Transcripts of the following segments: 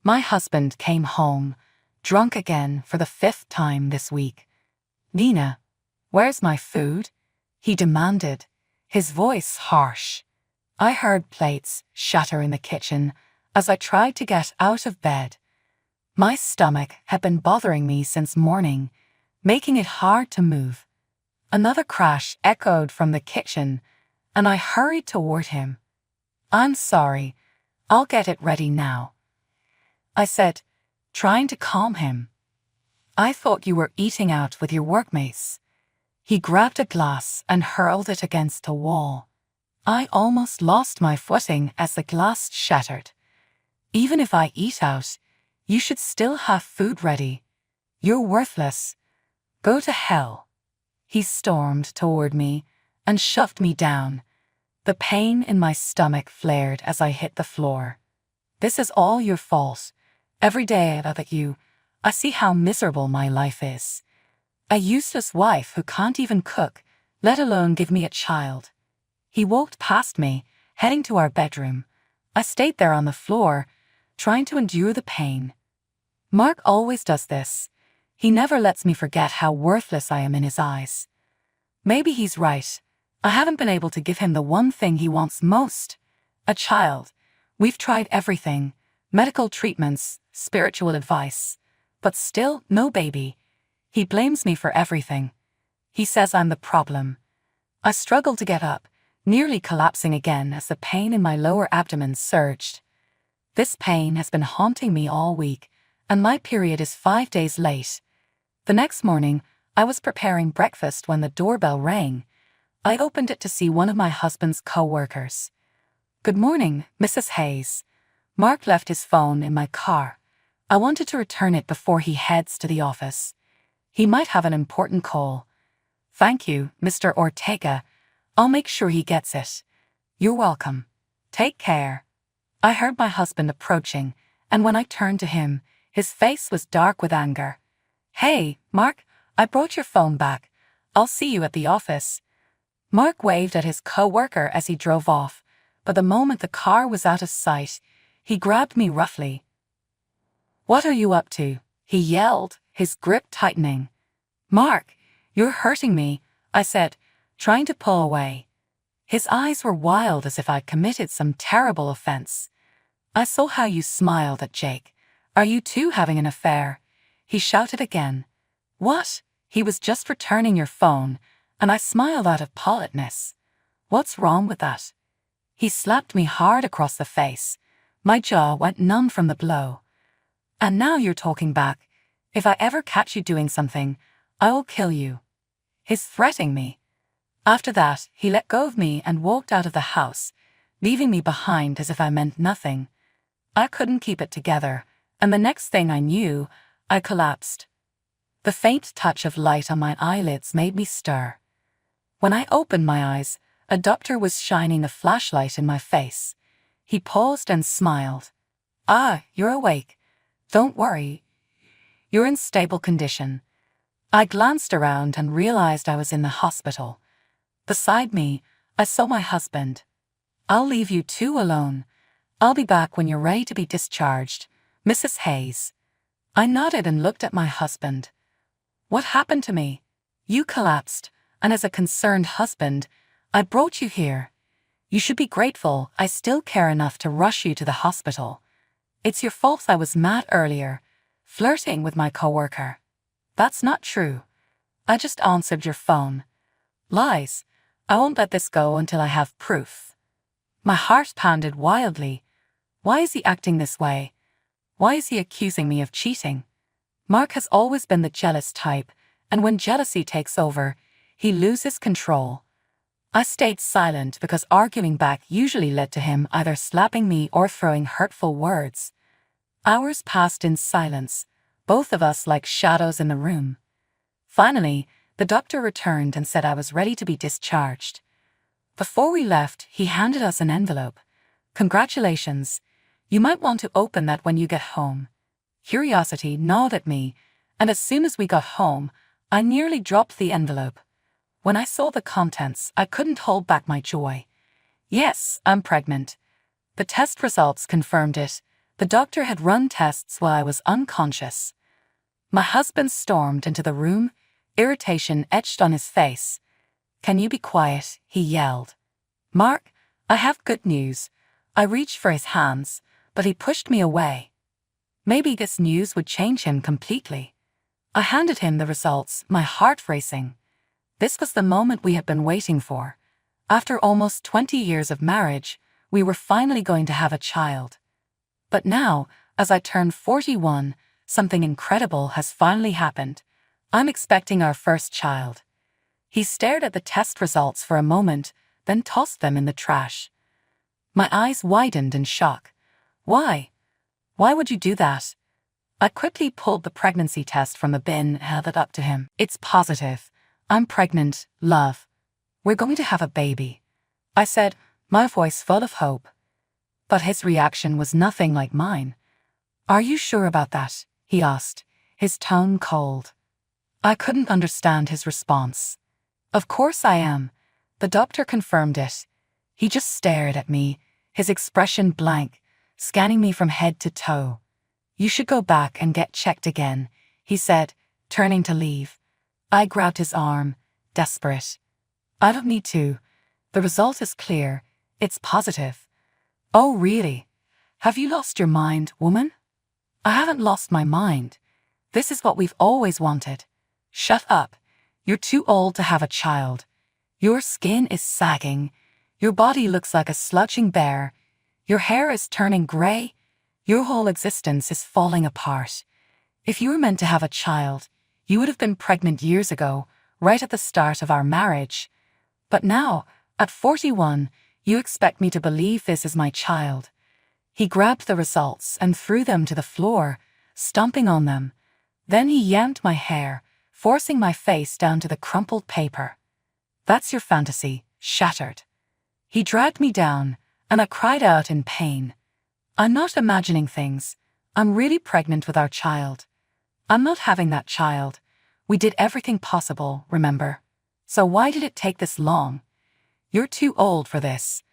My husband came home, drunk again for the 5th time this week. "Nina, where's my food?" he demanded, his voice harsh. I heard plates shatter in the kitchen as I tried to get out of bed. My stomach had been bothering me since morning, making it hard to move. Another crash echoed from the kitchen, and I hurried toward him. "I'm sorry, I'll get it ready now," I said, trying to calm him. "I thought you were eating out with your workmates." He grabbed a glass and hurled it against a wall. I almost lost my footing as the glass shattered. "Even if I eat out, you should still have food ready. You're worthless. Go to hell." He stormed toward me and shoved me down. The pain in my stomach flared as I hit the floor. "This is all your fault. Every day that you, I see how miserable my life is. A useless wife who can't even cook, let alone give me a child." He walked past me, heading to our bedroom. I stayed there on the floor, trying to endure the pain. Mark always does this. He never lets me forget how worthless I am in his eyes. Maybe he's right. I haven't been able to give him the one thing he wants most: a child. We've tried everything: medical treatments, spiritual advice, but still no baby. He blames me for everything. He says I'm the problem. I struggle to get up, nearly collapsing again as the pain in my lower abdomen surged. This pain has been haunting me all week, and my period is 5 days late. The next morning, I was preparing breakfast when the doorbell rang. I opened it to see one of my husband's co-workers. "Good morning, Mrs. Hayes. Mark left his phone in my car. I wanted to return it before he heads to the office. He might have an important call." "Thank you, Mr. Ortega. I'll make sure he gets it." "You're welcome. Take care." I heard my husband approaching, and when I turned to him, his face was dark with anger. "Hey, Mark, I brought your phone back. I'll see you at the office." Mark waved at his co-worker as he drove off, but the moment the car was out of sight, he grabbed me roughly. "What are you up to?" he yelled, his grip tightening. "Mark, you're hurting me," I said, trying to pull away. His eyes were wild as if I'd committed some terrible offense. "I saw how you smiled at Jake. Are you two having an affair?" he shouted again. "What? He was just returning your phone," and I smiled out of politeness. "What's wrong with that?" He slapped me hard across the face. My jaw went numb from the blow. "And now you're talking back. If I ever catch you doing something, I will kill you." He's threatening me. After that, he let go of me and walked out of the house, leaving me behind as if I meant nothing. I couldn't keep it together, and the next thing I knew, I collapsed. The faint touch of light on my eyelids made me stir. When I opened my eyes, a doctor was shining a flashlight in my face. He paused and smiled. "Ah, you're awake. Don't worry. You're in stable condition." I glanced around and realized I was in the hospital. Beside me, I saw my husband. "I'll leave you two alone. I'll be back when you're ready to be discharged, Mrs. Hayes." I nodded and looked at my husband. "What happened to me?" "You collapsed, and as a concerned husband, I brought you here. You should be grateful I still care enough to rush you to the hospital. It's your fault I was mad earlier, flirting with my coworker." "That's not true. I just answered your phone." "Lies. I won't let this go until I have proof." My heart pounded wildly. Why is he acting this way? Why is he accusing me of cheating? Mark has always been the jealous type, and when jealousy takes over, he loses control. I stayed silent because arguing back usually led to him either slapping me or throwing hurtful words. Hours passed in silence, both of us like shadows in the room. Finally, the doctor returned and said I was ready to be discharged. Before we left, he handed us an envelope. "Congratulations. You might want to open that when you get home." Curiosity gnawed at me, and as soon as we got home, I nearly dropped the envelope. When I saw the contents, I couldn't hold back my joy. Yes, I'm pregnant. The test results confirmed it. The doctor had run tests while I was unconscious. My husband stormed into the room, irritation etched on his face. "Can you be quiet?" he yelled. "Mark, I have good news." I reached for his hands, but he pushed me away. Maybe this news would change him completely. I handed him the results, my heart racing. This was the moment we had been waiting for. After almost 20 years of marriage, we were finally going to have a child. But now, as I turned 41, something incredible has finally happened. I'm expecting our first child. He stared at the test results for a moment, then tossed them in the trash. My eyes widened in shock. "Why? Why would you do that?" I quickly pulled the pregnancy test from the bin and held it up to him. "It's positive. I'm pregnant, love. We're going to have a baby," I said, my voice full of hope. But his reaction was nothing like mine. "Are you sure about that?" he asked, his tone cold. I couldn't understand his response. "Of course I am." The doctor confirmed it. He just stared at me, his expression blank, scanning me from head to toe. "You should go back and get checked again," he said, turning to leave. I grabbed his arm, desperate. "I don't need to. The result is clear. It's positive." "Oh, really? Have you lost your mind, woman?" "I haven't lost my mind. This is what we've always wanted." "Shut up. You're too old to have a child. Your skin is sagging. Your body looks like a slouching bear. Your hair is turning gray. Your whole existence is falling apart. If you were meant to have a child, you would have been pregnant years ago, right at the start of our marriage. But now, at 41, you expect me to believe this is my child." He grabbed the results and threw them to the floor, stomping on them. Then he yanked my hair, forcing my face down to the crumpled paper. "That's your fantasy, shattered." He dragged me down, and I cried out in pain. "I'm not imagining things. I'm really pregnant with our child. I'm not having that child. We did everything possible, remember? So why did it take this long? You're too old for this.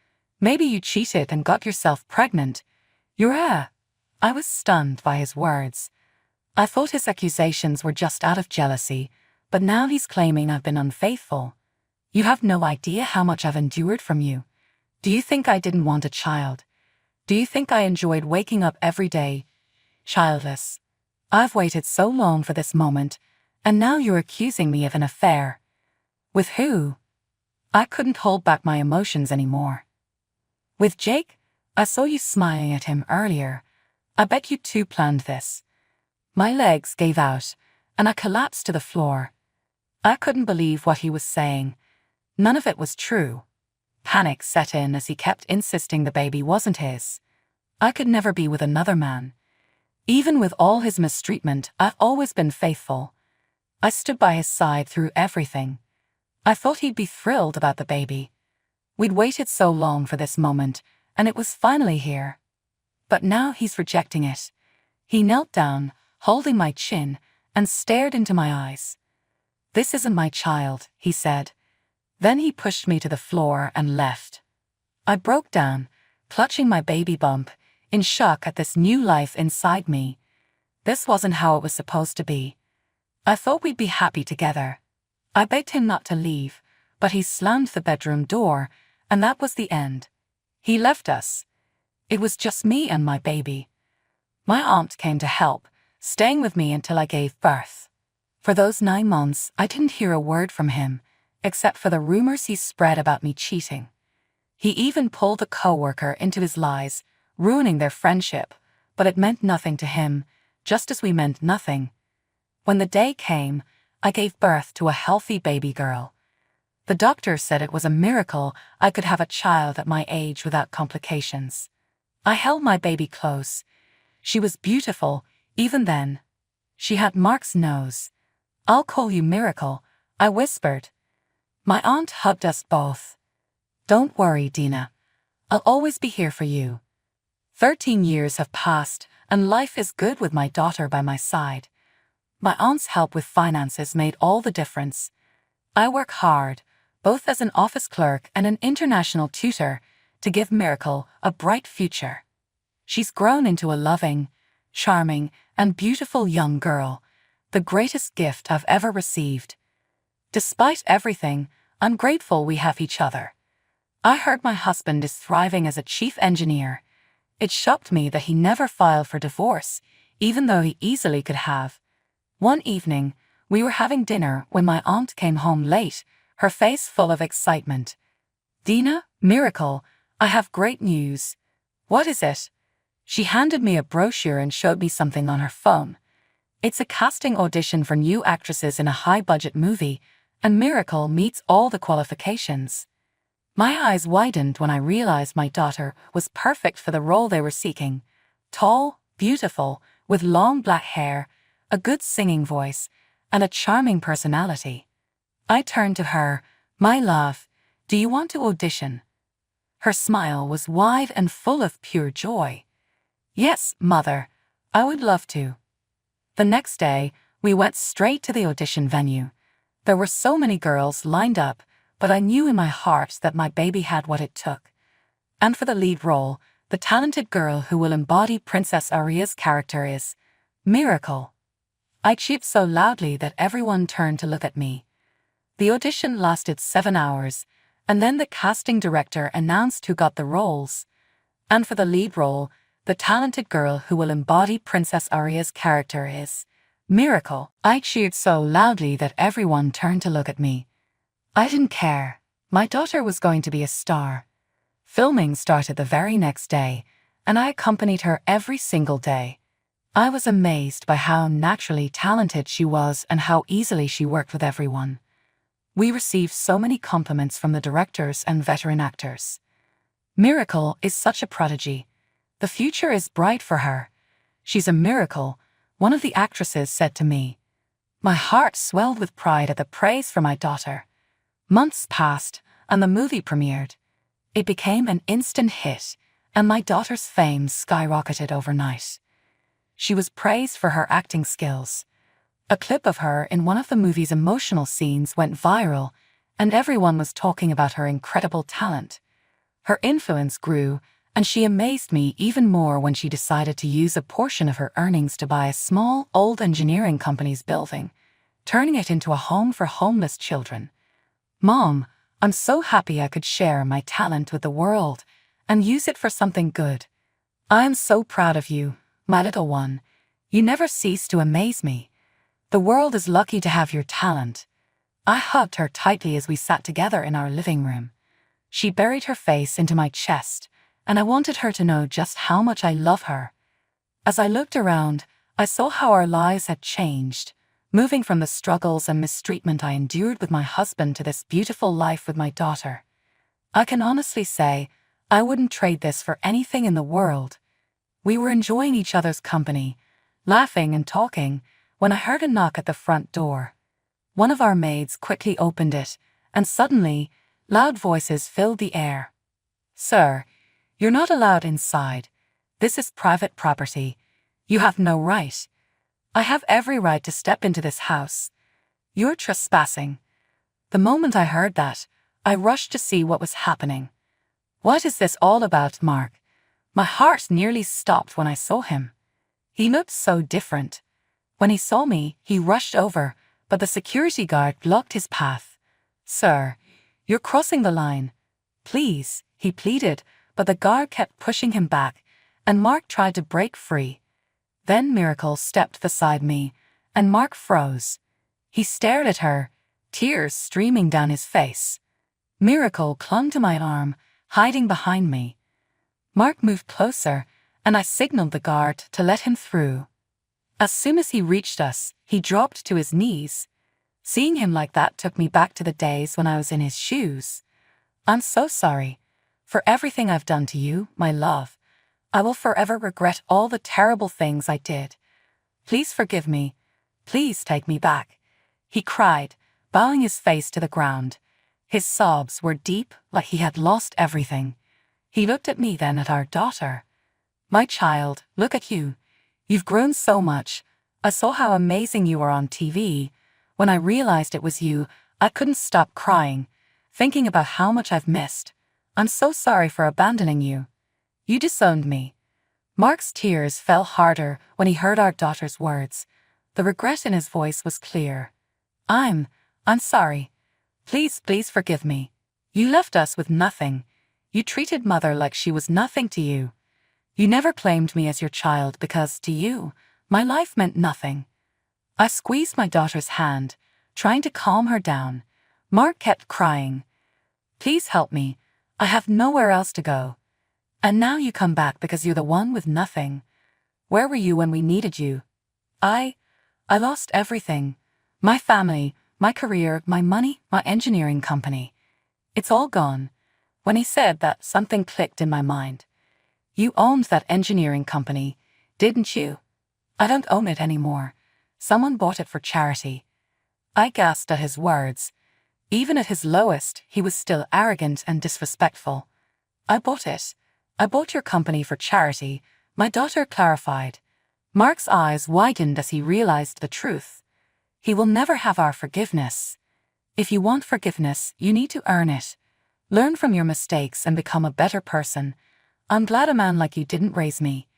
Maybe you cheated and got yourself pregnant. I was stunned by his words. I thought his accusations were just out of jealousy, but now he's claiming I've been unfaithful. You have no idea how much I've endured from you. Do you think I didn't want a child? Do you think I enjoyed waking up every day, childless? I've waited so long for this moment, and now you're accusing me of an affair. With who?" I couldn't hold back my emotions anymore. "With Jake? I saw you smiling at him earlier. I bet you two planned this." My legs gave out, and I collapsed to the floor. I couldn't believe what he was saying. None of it was true. Panic set in as he kept insisting the baby wasn't his. I could never be with another man. Even with all his mistreatment, I've always been faithful. I stood by his side through everything. I thought he'd be thrilled about the baby. We'd waited so long for this moment, and it was finally here. But now he's rejecting it. He knelt down, holding my chin, and stared into my eyes. "This isn't my child," he said. Then he pushed me to the floor and left. I broke down, clutching my baby bump, in shock at this new life inside me. This wasn't how it was supposed to be. I thought we'd be happy together. I begged him not to leave, but he slammed the bedroom door, and that was the end. He left us. It was just me and my baby. My aunt came to help, staying with me until I gave birth. For those 9 months, I didn't hear a word from him, except for the rumors he spread about me cheating. He even pulled a coworker into his lies, ruining their friendship, but it meant nothing to him, just as we meant nothing. When the day came, I gave birth to a healthy baby girl. The doctor said it was a miracle I could have a child at my age without complications. I held my baby close. She was beautiful, even then. She had Mark's nose. "I'll call you Miracle," I whispered. My aunt hugged us both. "Don't worry, Dina. I'll always be here for you." 13 years have passed, and life is good with my daughter by my side. My aunt's help with finances made all the difference. I work hard, both as an office clerk and an international tutor, to give Miracle a bright future. She's grown into a loving, charming, and beautiful young girl, the greatest gift I've ever received. Despite everything, I'm grateful we have each other. I heard my husband is thriving as a chief engineer. It shocked me that he never filed for divorce, even though he easily could have. One evening, we were having dinner when my aunt came home late, her face full of excitement. "Dina, miracle, I have great news." "What is it?" She handed me a brochure and showed me something on her phone. "It's a casting audition for new actresses in a high-budget movie, and Miracle meets all the qualifications." My eyes widened when I realized my daughter was perfect for the role they were seeking. Tall, beautiful, with long black hair, a good singing voice, and a charming personality. I turned to her. "My love, do you want to audition?" Her smile was wide and full of pure joy. "Yes, Mother, I would love to." The next day, we went straight to the audition venue. There were so many girls lined up, but I knew in my heart that my baby had what it took. And for the lead role, the talented girl who will embody Princess Aria's character is Miracle. I cheeped so loudly that everyone turned to look at me. The audition lasted 7 hours, and then the casting director announced who got the roles. And for the lead role, the talented girl who will embody Princess Aria's character is Miracle. I cheered so loudly that everyone turned to look at me. I didn't care. My daughter was going to be a star. Filming started the very next day, and I accompanied her every single day. I was amazed by how naturally talented she was and how easily she worked with everyone. We received so many compliments from the directors and veteran actors. Miracle is such a prodigy. The future is bright for her. "She's a miracle," one of the actresses said to me. My heart swelled with pride at the praise for my daughter. Months passed, and the movie premiered. It became an instant hit, and my daughter's fame skyrocketed overnight. She was praised for her acting skills. A clip of her in one of the movie's emotional scenes went viral, and everyone was talking about her incredible talent. Her influence grew, and she amazed me even more when she decided to use a portion of her earnings to buy a small, old engineering company's building, turning it into a home for homeless children. "Mom, I'm so happy I could share my talent with the world and use it for something good. I am so proud of you, my little one. You never cease to amaze me. The world is lucky to have your talent." I hugged her tightly as we sat together in our living room. She buried her face into my chest, and I wanted her to know just how much I love her. As I looked around, I saw how our lives had changed, moving from the struggles and mistreatment I endured with my husband to this beautiful life with my daughter. I can honestly say, I wouldn't trade this for anything in the world. We were enjoying each other's company, laughing and talking, when I heard a knock at the front door. One of our maids quickly opened it, and suddenly, loud voices filled the air. "Sir, you're not allowed inside. This is private property. You have no right. I have every right to step into this house. You're trespassing." The moment I heard that, I rushed to see what was happening. "What is this all about, Mark?" My heart nearly stopped when I saw him. He looked so different. When he saw me, he rushed over, but the security guard blocked his path. "Sir, you're crossing the line. Please," he pleaded, but the guard kept pushing him back, and Mark tried to break free. Then Miracle stepped beside me, and Mark froze. He stared at her, tears streaming down his face. Miracle clung to my arm, hiding behind me. Mark moved closer, and I signaled the guard to let him through. As soon as he reached us, he dropped to his knees. Seeing him like that took me back to the days when I was in his shoes. "I'm so sorry for everything I've done to you, my love. I will forever regret all the terrible things I did. Please forgive me. Please take me back," he cried, bowing his face to the ground. His sobs were deep, like he had lost everything. He looked at me, then at our daughter. "My child, look at you. You've grown so much. I saw how amazing you were on TV. When I realized it was you, I couldn't stop crying, thinking about how much I've missed. I'm so sorry for abandoning you. You disowned me. Mark's tears fell harder when he heard our daughter's words. The regret in his voice was clear. I'm sorry. Please forgive me. You left us with nothing. You treated Mother like she was nothing to you. You never claimed me as your child because, to you, my life meant nothing. I squeezed my daughter's hand, trying to calm her down. Mark kept crying. Please help me. I have nowhere else to go. And now you come back because you're the one with nothing. Where were you when we needed you? I lost everything. My family, my career, my money, my engineering company. It's all gone. When he said that, something clicked in my mind. You owned that engineering company, didn't you? I don't own it anymore. Someone bought it for charity. I gasped at his words. Even at his lowest, he was still arrogant and disrespectful. I bought it. I bought your company for charity, my daughter clarified. Mark's eyes widened as he realized the truth. He will never have our forgiveness. If you want forgiveness, you need to earn it. Learn from your mistakes and become a better person. I'm glad a man like you didn't raise me.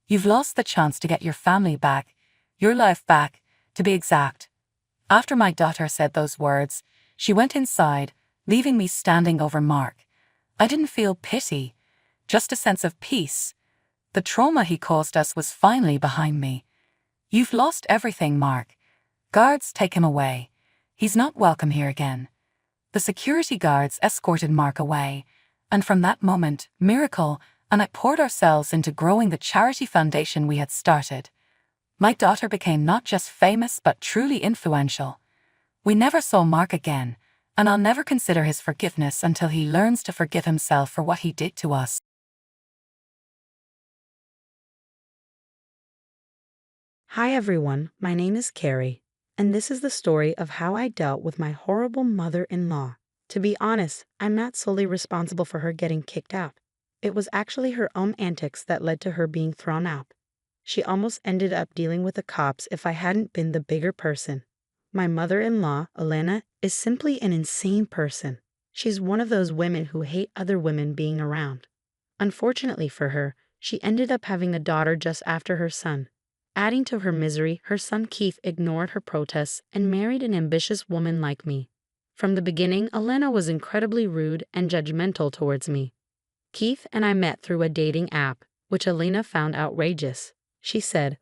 You've lost the chance to get your family back, your life back, to be exact. After my daughter said those words, she went inside, leaving me standing over Mark. I didn't feel pity, just a sense of peace. The trauma he caused us was finally behind me. You've lost everything, Mark. Guards, take him away. He's not welcome here again. The security guards escorted Mark away, and from that moment, Miracle and I poured ourselves into growing the charity foundation we had started. My daughter became not just famous but truly influential. We never saw Mark again, and I'll never consider his forgiveness until he learns to forgive himself for what he did to us. Hi everyone, my name is Carrie, and this is the story of how I dealt with my horrible mother-in-law. To be honest, I'm not solely responsible for her getting kicked out. It was actually her own antics that led to her being thrown out. She almost ended up dealing with the cops if I hadn't been the bigger person. My mother-in-law, Elena, is simply an insane person. She's one of those women who hate other women being around. Unfortunately for her, she ended up having a daughter just after her son. Adding to her misery, her son Keith ignored her protests and married an ambitious woman like me. From the beginning, Elena was incredibly rude and judgmental towards me. Keith and I met through a dating app, which Elena found outrageous. She said,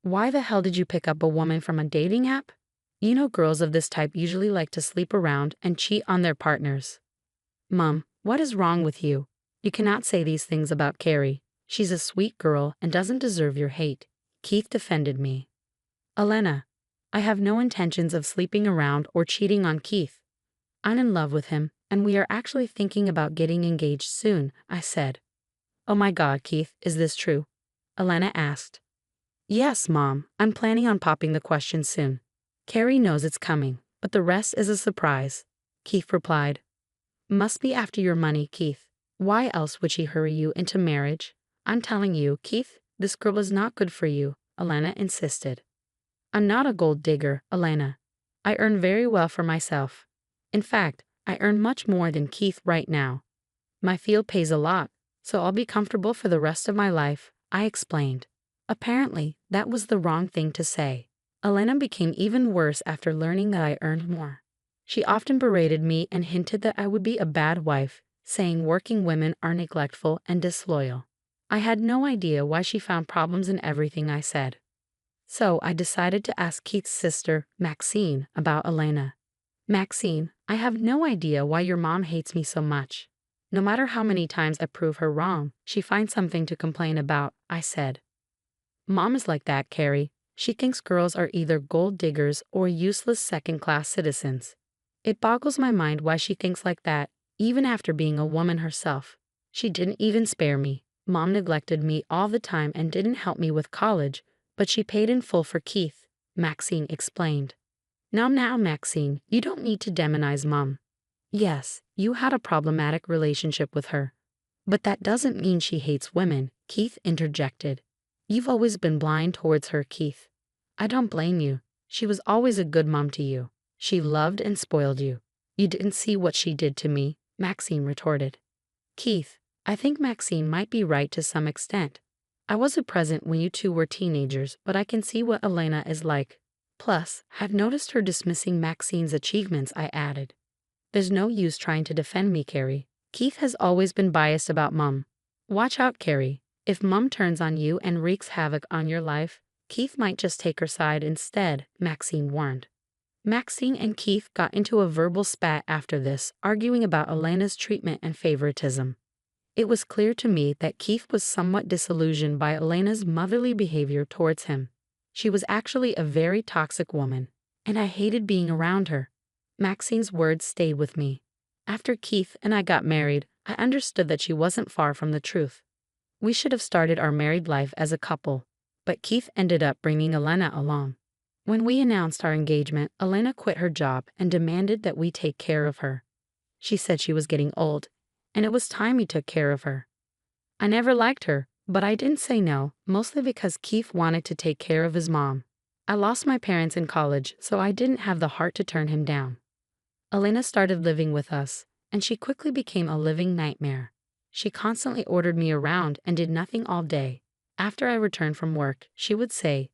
"Why the hell did you pick up a woman from a dating app? You know girls of this type usually like to sleep around and cheat on their partners." Mom, what is wrong with you? You cannot say these things about Carrie. She's a sweet girl and doesn't deserve your hate. Keith defended me. Elena, I have no intentions of sleeping around or cheating on Keith. I'm in love with him, and we are actually thinking about getting engaged soon, I said. Oh my God, Keith, is this true? Elena asked. Yes, Mom, I'm planning on popping the question soon. Carrie knows it's coming, but the rest is a surprise. Keith replied. Must be after your money, Keith. Why else would she hurry you into marriage? I'm telling you, Keith, this girl is not good for you, Elena insisted. I'm not a gold digger, Elena. I earn very well for myself. In fact, I earn much more than Keith right now. My field pays a lot, so I'll be comfortable for the rest of my life, I explained. Apparently, that was the wrong thing to say. Elena became even worse after learning that I earned more. She often berated me and hinted that I would be a bad wife, saying working women are neglectful and disloyal. I had no idea why she found problems in everything I said. So I decided to ask Keith's sister, Maxine, about Elena. Maxine, I have no idea why your mom hates me so much. No matter how many times I prove her wrong, she finds something to complain about, I said. Mom is like that, Carrie. She thinks girls are either gold diggers or useless second-class citizens. It boggles my mind why she thinks like that, even after being a woman herself. She didn't even spare me. Mom neglected me all the time and didn't help me with college, but she paid in full for Keith, Maxine explained. Now, Maxine, you don't need to demonize Mom. Yes, you had a problematic relationship with her. But that doesn't mean she hates women, Keith interjected. You've always been blind towards her, Keith. I don't blame you. She was always a good mom to you. She loved and spoiled you. You didn't see what she did to me, Maxine retorted. Keith, I think Maxine might be right to some extent. I wasn't present when you two were teenagers, but I can see what Elena is like. Plus, I've noticed her dismissing Maxine's achievements, I added. There's no use trying to defend me, Carrie. Keith has always been biased about Mum. Watch out, Carrie. If Mum turns on you and wreaks havoc on your life, Keith might just take her side instead, Maxine warned. Maxine and Keith got into a verbal spat after this, arguing about Elena's treatment and favoritism. It was clear to me that Keith was somewhat disillusioned by Elena's motherly behavior towards him. She was actually a very toxic woman, and I hated being around her. Maxine's words stayed with me. After Keith and I got married, I understood that she wasn't far from the truth. We should have started our married life as a couple, but Keith ended up bringing Elena along. When we announced our engagement, Elena quit her job and demanded that we take care of her. She said she was getting old, and it was time we took care of her. I never liked her, but I didn't say no, mostly because Keith wanted to take care of his mom. I lost my parents in college, so I didn't have the heart to turn him down. Elena started living with us, and she quickly became a living nightmare. She constantly ordered me around and did nothing all day. After I returned from work, she would say,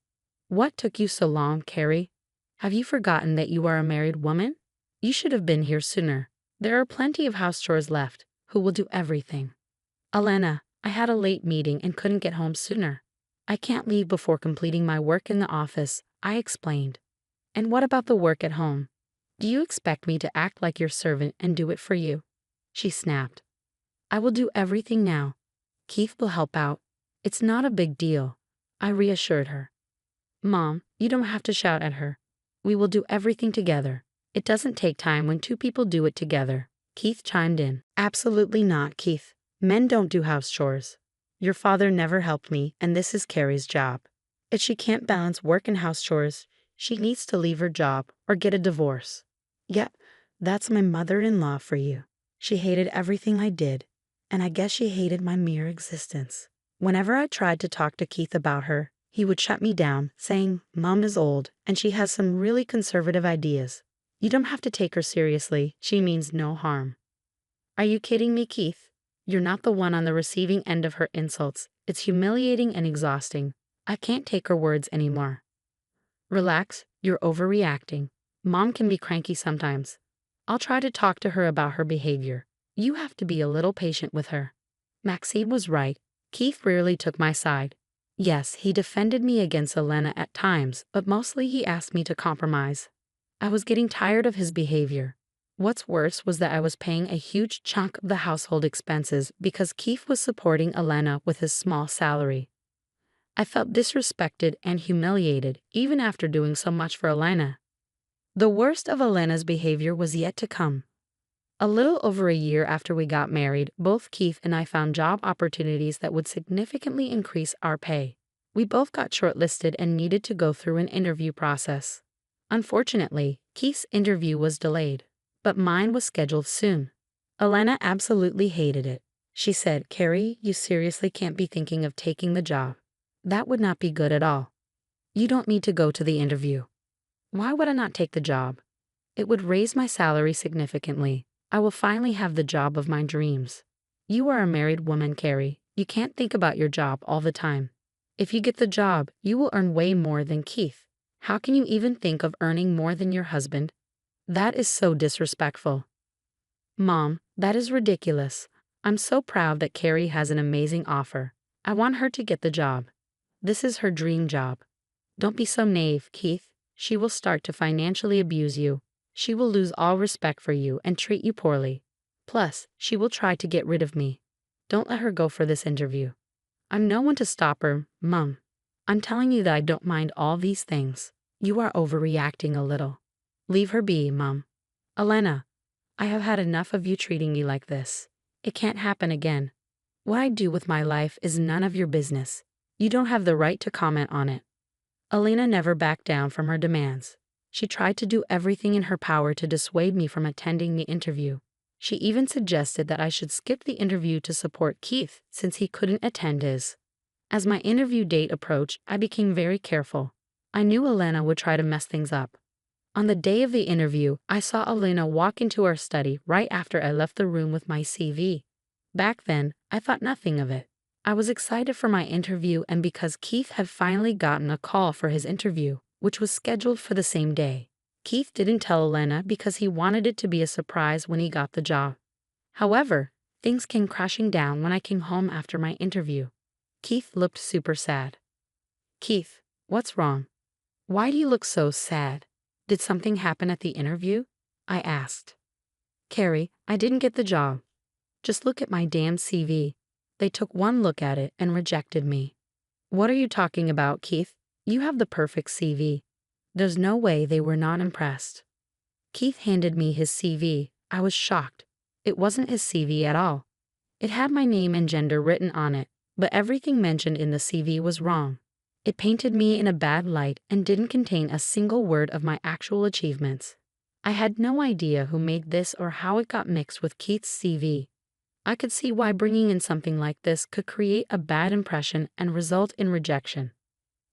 "What took you so long, Carrie? Have you forgotten that you are a married woman? You should have been here sooner. There are plenty of house chores left. Who will do everything?" "Elena, I had a late meeting and couldn't get home sooner. I can't leave before completing my work in the office," I explained. "And what about the work at home? Do you expect me to act like your servant and do it for you?" She snapped. "I will do everything now. Keith will help out. It's not a big deal," I reassured her. "Mom, you don't have to shout at her. We will do everything together. It doesn't take time when two people do it together," Keith chimed in. "Absolutely not, Keith. Men don't do house chores. Your father never helped me, and this is Carrie's job. If she can't balance work and house chores, she needs to leave her job or get a divorce." Yep, that's my mother-in-law for you. She hated everything I did, and I guess she hated my mere existence. Whenever I tried to talk to Keith about her, he would shut me down, saying, "Mom is old, and she has some really conservative ideas. You don't have to take her seriously. She means no harm." Are you kidding me, Keith? You're not the one on the receiving end of her insults. It's humiliating and exhausting. I can't take her words anymore. Relax, you're overreacting. Mom can be cranky sometimes. I'll try to talk to her about her behavior. You have to be a little patient with her. Maxine was right. Keith rarely took my side. Yes, he defended me against Elena at times, but mostly he asked me to compromise. I was getting tired of his behavior. What's worse was that I was paying a huge chunk of the household expenses because Keith was supporting Elena with his small salary. I felt disrespected and humiliated even after doing so much for Elena. The worst of Elena's behavior was yet to come. A little over a year after we got married, both Keith and I found job opportunities that would significantly increase our pay. We both got shortlisted and needed to go through an interview process. Unfortunately, Keith's interview was delayed, but mine was scheduled soon. Elena absolutely hated it. She said, "Carrie, you seriously can't be thinking of taking the job. That would not be good at all. You don't need to go to the interview." Why would I not take the job? It would raise my salary significantly. I will finally have the job of my dreams. You are a married woman, Carrie. You can't think about your job all the time. If you get the job, you will earn way more than Keith. How can you even think of earning more than your husband? That is so disrespectful. Mom, that is ridiculous. I'm so proud that Carrie has an amazing offer. I want her to get the job. This is her dream job. Don't be so naive, Keith. She will start to financially abuse you. She will lose all respect for you and treat you poorly. Plus, she will try to get rid of me. Don't let her go for this interview. I'm no one to stop her, Mom. I'm telling you that I don't mind all these things. You are overreacting a little. Leave her be, Mom. Elena, I have had enough of you treating me like this. It can't happen again. What I do with my life is none of your business. You don't have the right to comment on it. Elena never backed down from her demands. She tried to do everything in her power to dissuade me from attending the interview. She even suggested that I should skip the interview to support Keith since he couldn't attend his. As my interview date approached, I became very careful. I knew Elena would try to mess things up. On the day of the interview, I saw Elena walk into our study right after I left the room with my CV. Back then, I thought nothing of it. I was excited for my interview and because Keith had finally gotten a call for his interview, which was scheduled for the same day. Keith didn't tell Elena because he wanted it to be a surprise when he got the job. However, things came crashing down when I came home after my interview. Keith looked super sad. Keith, what's wrong? Why do you look so sad? Did something happen at the interview? I asked. Carrie, I didn't get the job. Just look at my damn CV. They took one look at it and rejected me. What are you talking about, Keith? You have the perfect CV. There's no way they were not impressed. Keith handed me his CV. I was shocked. It wasn't his CV at all. It had my name and gender written on it, but everything mentioned in the CV was wrong. It painted me in a bad light and didn't contain a single word of my actual achievements. I had no idea who made this or how it got mixed with Keith's CV. I could see why bringing in something like this could create a bad impression and result in rejection.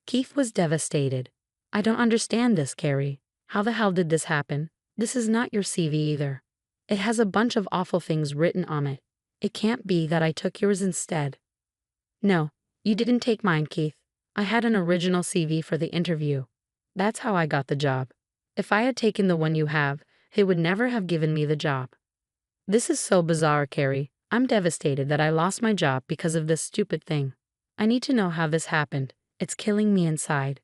Keith was devastated. I don't understand this, Carrie. How the hell did this happen? This is not your CV either. It has a bunch of awful things written on it. It can't be that I took yours instead. No, you didn't take mine, Keith. I had an original CV for the interview. That's how I got the job. If I had taken the one you have, he would never have given me the job. This is so bizarre, Carrie. I'm devastated that I lost my job because of this stupid thing. I need to know how this happened. It's killing me inside.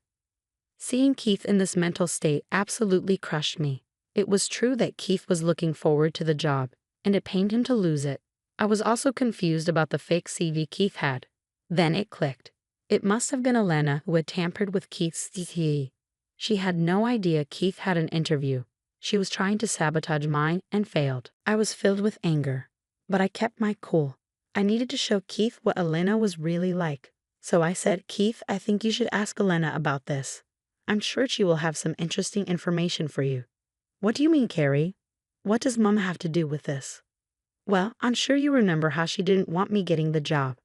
Seeing Keith in this mental state absolutely crushed me. It was true that Keith was looking forward to the job, and it pained him to lose it. I was also confused about the fake CV Keith had. Then it clicked. It must have been Elena who had tampered with Keith's CV. She had no idea Keith had an interview. She was trying to sabotage mine and failed. I was filled with anger, but I kept my cool. I needed to show Keith what Elena was really like. So I said, Keith, I think you should ask Elena about this. I'm sure she will have some interesting information for you. What do you mean, Carrie? What does Mom have to do with this? Well, I'm sure you remember how she didn't want me getting the job.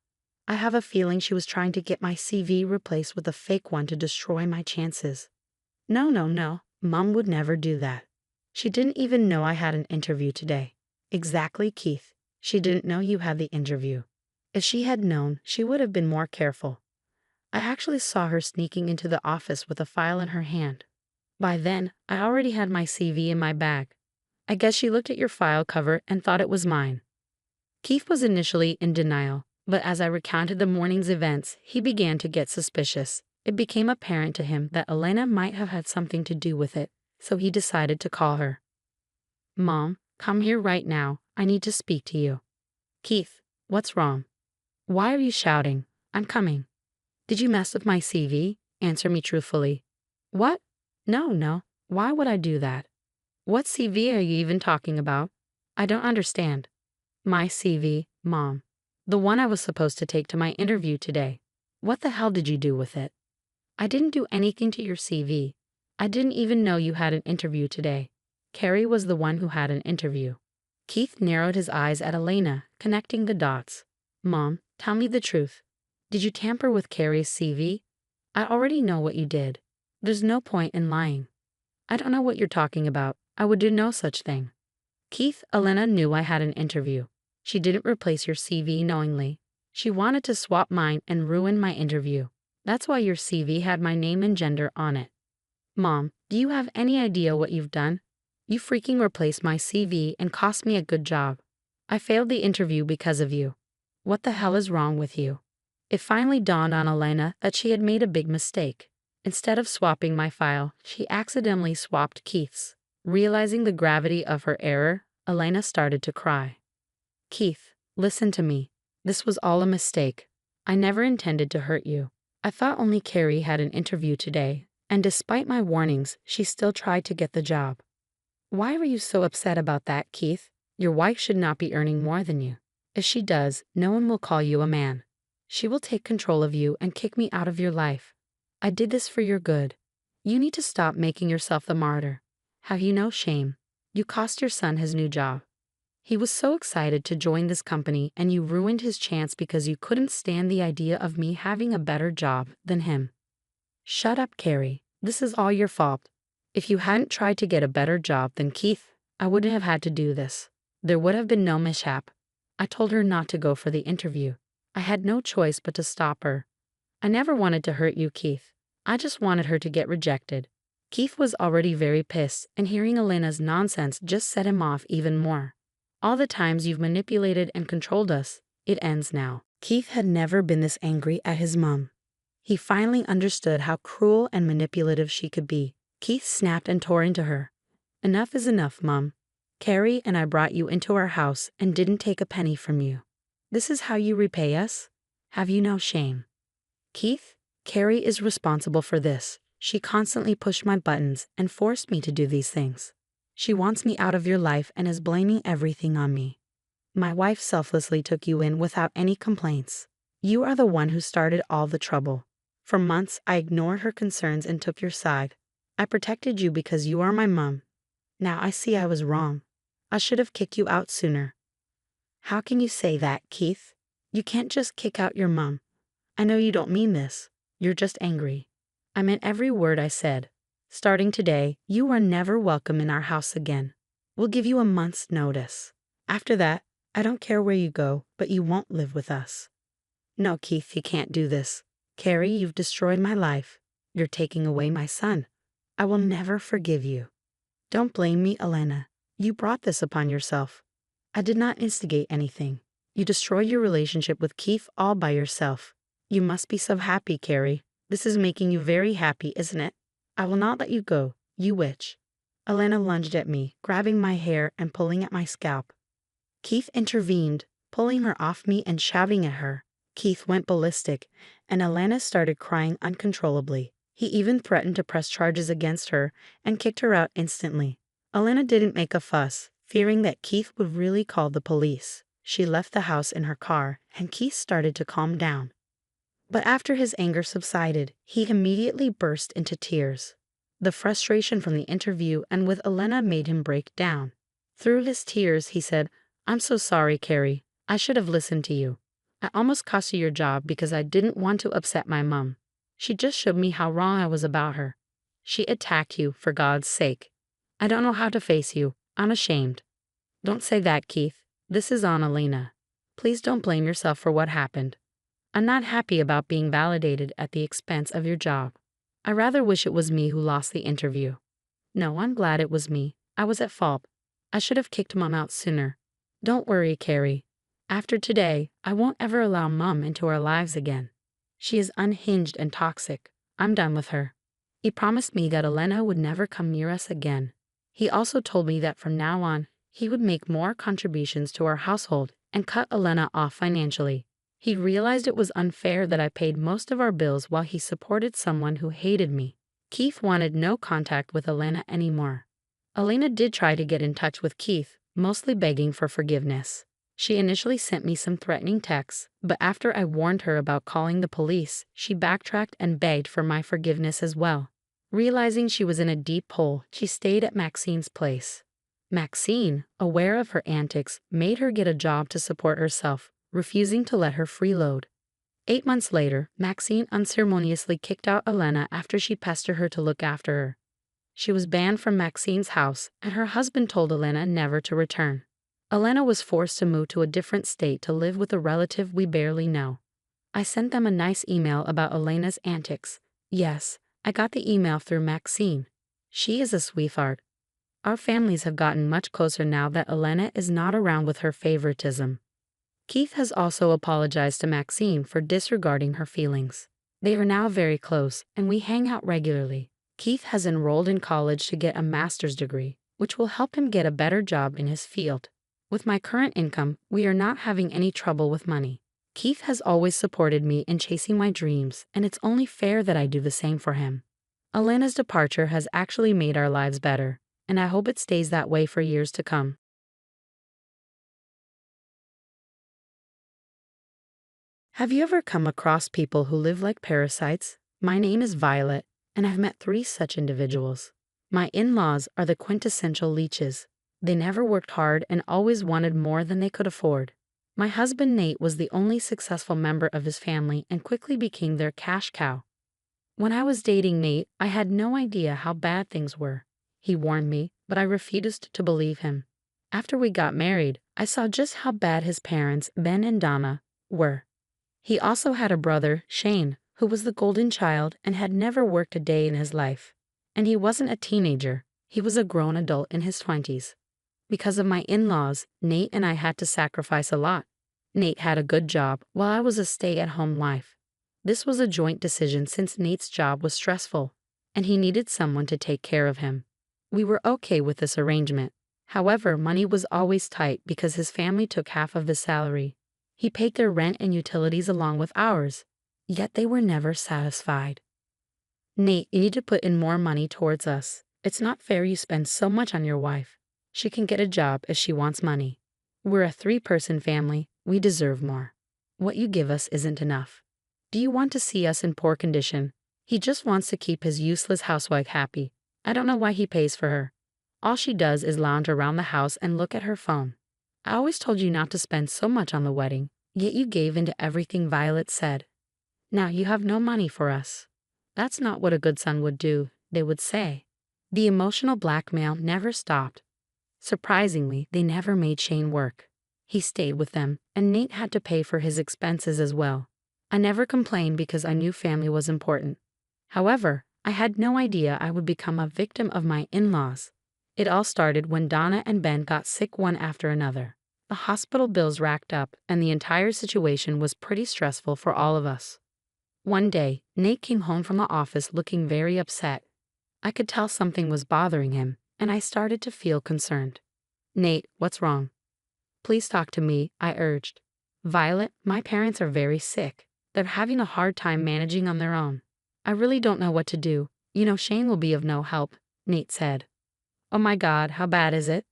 I have a feeling she was trying to get my CV replaced with a fake one to destroy my chances. No. Mom would never do that. She didn't even know I had an interview today. Exactly, Keith. She didn't know you had the interview. If she had known, she would have been more careful. I actually saw her sneaking into the office with a file in her hand. By then, I already had my CV in my bag. I guess she looked at your file cover and thought it was mine. Keith was initially in denial, but as I recounted the morning's events, he began to get suspicious. It became apparent to him that Elena might have had something to do with it, so he decided to call her. Mom, come here right now. I need to speak to you. Keith, what's wrong? Why are you shouting? I'm coming. Did you mess with my CV? Answer me truthfully. What? No. Why would I do that? What CV are you even talking about? I don't understand. My CV, Mom. The one I was supposed to take to my interview today. What the hell did you do with it? I didn't do anything to your CV. I didn't even know you had an interview today. Carrie was the one who had an interview. Keith narrowed his eyes at Elena, connecting the dots. Mom, tell me the truth. Did you tamper with Carrie's CV? I already know what you did. There's no point in lying. I don't know what you're talking about. I would do no such thing. Keith, Elena knew I had an interview. She didn't replace your CV knowingly. She wanted to swap mine and ruin my interview. That's why your CV had my name and gender on it. Mom, do you have any idea what you've done? You freaking replaced my CV and cost me a good job. I failed the interview because of you. What the hell is wrong with you? It finally dawned on Elena that she had made a big mistake. Instead of swapping my file, she accidentally swapped Keith's. Realizing the gravity of her error, Elena started to cry. Keith, listen to me. This was all a mistake. I never intended to hurt you. I thought only Carrie had an interview today, and despite my warnings, she still tried to get the job. Why were you so upset about that, Keith? Your wife should not be earning more than you. If she does, no one will call you a man. She will take control of you and kick me out of your life. I did this for your good. You need to stop making yourself the martyr. Have you no shame? You cost your son his new job. He was so excited to join this company and you ruined his chance because you couldn't stand the idea of me having a better job than him. Shut up, Carrie. This is all your fault. If you hadn't tried to get a better job than Keith, I wouldn't have had to do this. There would have been no mishap. I told her not to go for the interview. I had no choice but to stop her. I never wanted to hurt you, Keith. I just wanted her to get rejected. Keith was already very pissed, and hearing Elena's nonsense just set him off even more. All the times you've manipulated and controlled us, it ends now. Keith had never been this angry at his mom. He finally understood how cruel and manipulative she could be. Keith snapped and tore into her. Enough is enough, Mom. Carrie and I brought you into our house and didn't take a penny from you. This is how you repay us? Have you no shame? Keith, Carrie is responsible for this. She constantly pushed my buttons and forced me to do these things. She wants me out of your life and is blaming everything on me. My wife selflessly took you in without any complaints. You are the one who started all the trouble. For months, I ignored her concerns and took your side. I protected you because you are my mom. Now I see I was wrong. I should have kicked you out sooner. How can you say that, Keith? You can't just kick out your mom. I know you don't mean this. You're just angry. I meant every word I said. Starting today, you are never welcome in our house again. We'll give you a month's notice. After that, I don't care where you go, but you won't live with us. No, Keith, you can't do this. Carrie, you've destroyed my life. You're taking away my son. I will never forgive you. Don't blame me, Elena. You brought this upon yourself. I did not instigate anything. You destroyed your relationship with Keith all by yourself. You must be so happy, Carrie. This is making you very happy, isn't it? I will not let you go, you witch. Elena lunged at me, grabbing my hair and pulling at my scalp. Keith intervened, pulling her off me and shouting at her. Keith went ballistic, and Elena started crying uncontrollably. He even threatened to press charges against her and kicked her out instantly. Elena didn't make a fuss, fearing that Keith would really call the police. She left the house in her car, and Keith started to calm down. But after his anger subsided, he immediately burst into tears. The frustration from the interview and with Elena made him break down. Through his tears, he said, "I'm so sorry, Carrie. I should have listened to you. I almost cost you your job because I didn't want to upset my mom. She just showed me how wrong I was about her. She attacked you, for God's sake. I don't know how to face you. I'm ashamed." Don't say that, Keith. This is on Elena. Please don't blame yourself for what happened. I'm not happy about being validated at the expense of your job. I rather wish it was me who lost the interview. No, I'm glad it was me. I was at fault. I should have kicked Mom out sooner. Don't worry, Carrie. After today, I won't ever allow Mom into our lives again. She is unhinged and toxic. I'm done with her. He promised me that Elena would never come near us again. He also told me that from now on, he would make more contributions to our household and cut Elena off financially. He realized it was unfair that I paid most of our bills while he supported someone who hated me. Keith wanted no contact with Elena anymore. Elena did try to get in touch with Keith, mostly begging for forgiveness. She initially sent me some threatening texts, but after I warned her about calling the police, she backtracked and begged for my forgiveness as well. Realizing she was in a deep hole, she stayed at Maxine's place. Maxine, aware of her antics, made her get a job to support herself, refusing to let her freeload. 8 months later, Maxine unceremoniously kicked out Elena after she pestered her to look after her. She was banned from Maxine's house, and her husband told Elena never to return. Elena was forced to move to a different state to live with a relative we barely know. I sent them a nice email about Elena's antics. Yes, I got the email through Maxine. She is a sweetheart. Our families have gotten much closer now that Elena is not around with her favoritism. Keith has also apologized to Maxine for disregarding her feelings. They are now very close, and we hang out regularly. Keith has enrolled in college to get a master's degree, which will help him get a better job in his field. With my current income, we are not having any trouble with money. Keith has always supported me in chasing my dreams, and it's only fair that I do the same for him. Elena's departure has actually made our lives better, and I hope it stays that way for years to come. Have you ever come across people who live like parasites? My name is Violet, and I've met 3 such individuals. My in-laws are the quintessential leeches. They never worked hard and always wanted more than they could afford. My husband Nate was the only successful member of his family and quickly became their cash cow. When I was dating Nate, I had no idea how bad things were. He warned me, but I refused to believe him. After we got married, I saw just how bad his parents, Ben and Donna, were. He also had a brother, Shane, who was the golden child and had never worked a day in his life. And he wasn't a teenager, he was a grown adult in his 20s. Because of my in-laws, Nate and I had to sacrifice a lot. Nate had a good job while I was a stay-at-home wife. This was a joint decision since Nate's job was stressful, and he needed someone to take care of him. We were okay with this arrangement. However, money was always tight because his family took half of his salary. He paid their rent and utilities along with ours, yet they were never satisfied. Nate, you need to put in more money towards us. It's not fair you spend so much on your wife. She can get a job if she wants money. We're a 3-person family. We deserve more. What you give us isn't enough. Do you want to see us in poor condition? He just wants to keep his useless housewife happy. I don't know why he pays for her. All she does is lounge around the house and look at her phone. I always told you not to spend so much on the wedding, yet you gave in to everything Violet said. Now you have no money for us. That's not what a good son would do, they would say. The emotional blackmail never stopped. Surprisingly, they never made Shane work. He stayed with them, and Nate had to pay for his expenses as well. I never complained because I knew family was important. However, I had no idea I would become a victim of my in-laws. It all started when Donna and Ben got sick one after another. The hospital bills racked up, and the entire situation was pretty stressful for all of us. One day, Nate came home from the office looking very upset. I could tell something was bothering him, and I started to feel concerned. Nate, what's wrong? Please talk to me, I urged. Violet, my parents are very sick. They're having a hard time managing on their own. I really don't know what to do. You know Shane will be of no help, Nate said. Oh my God, how bad is it?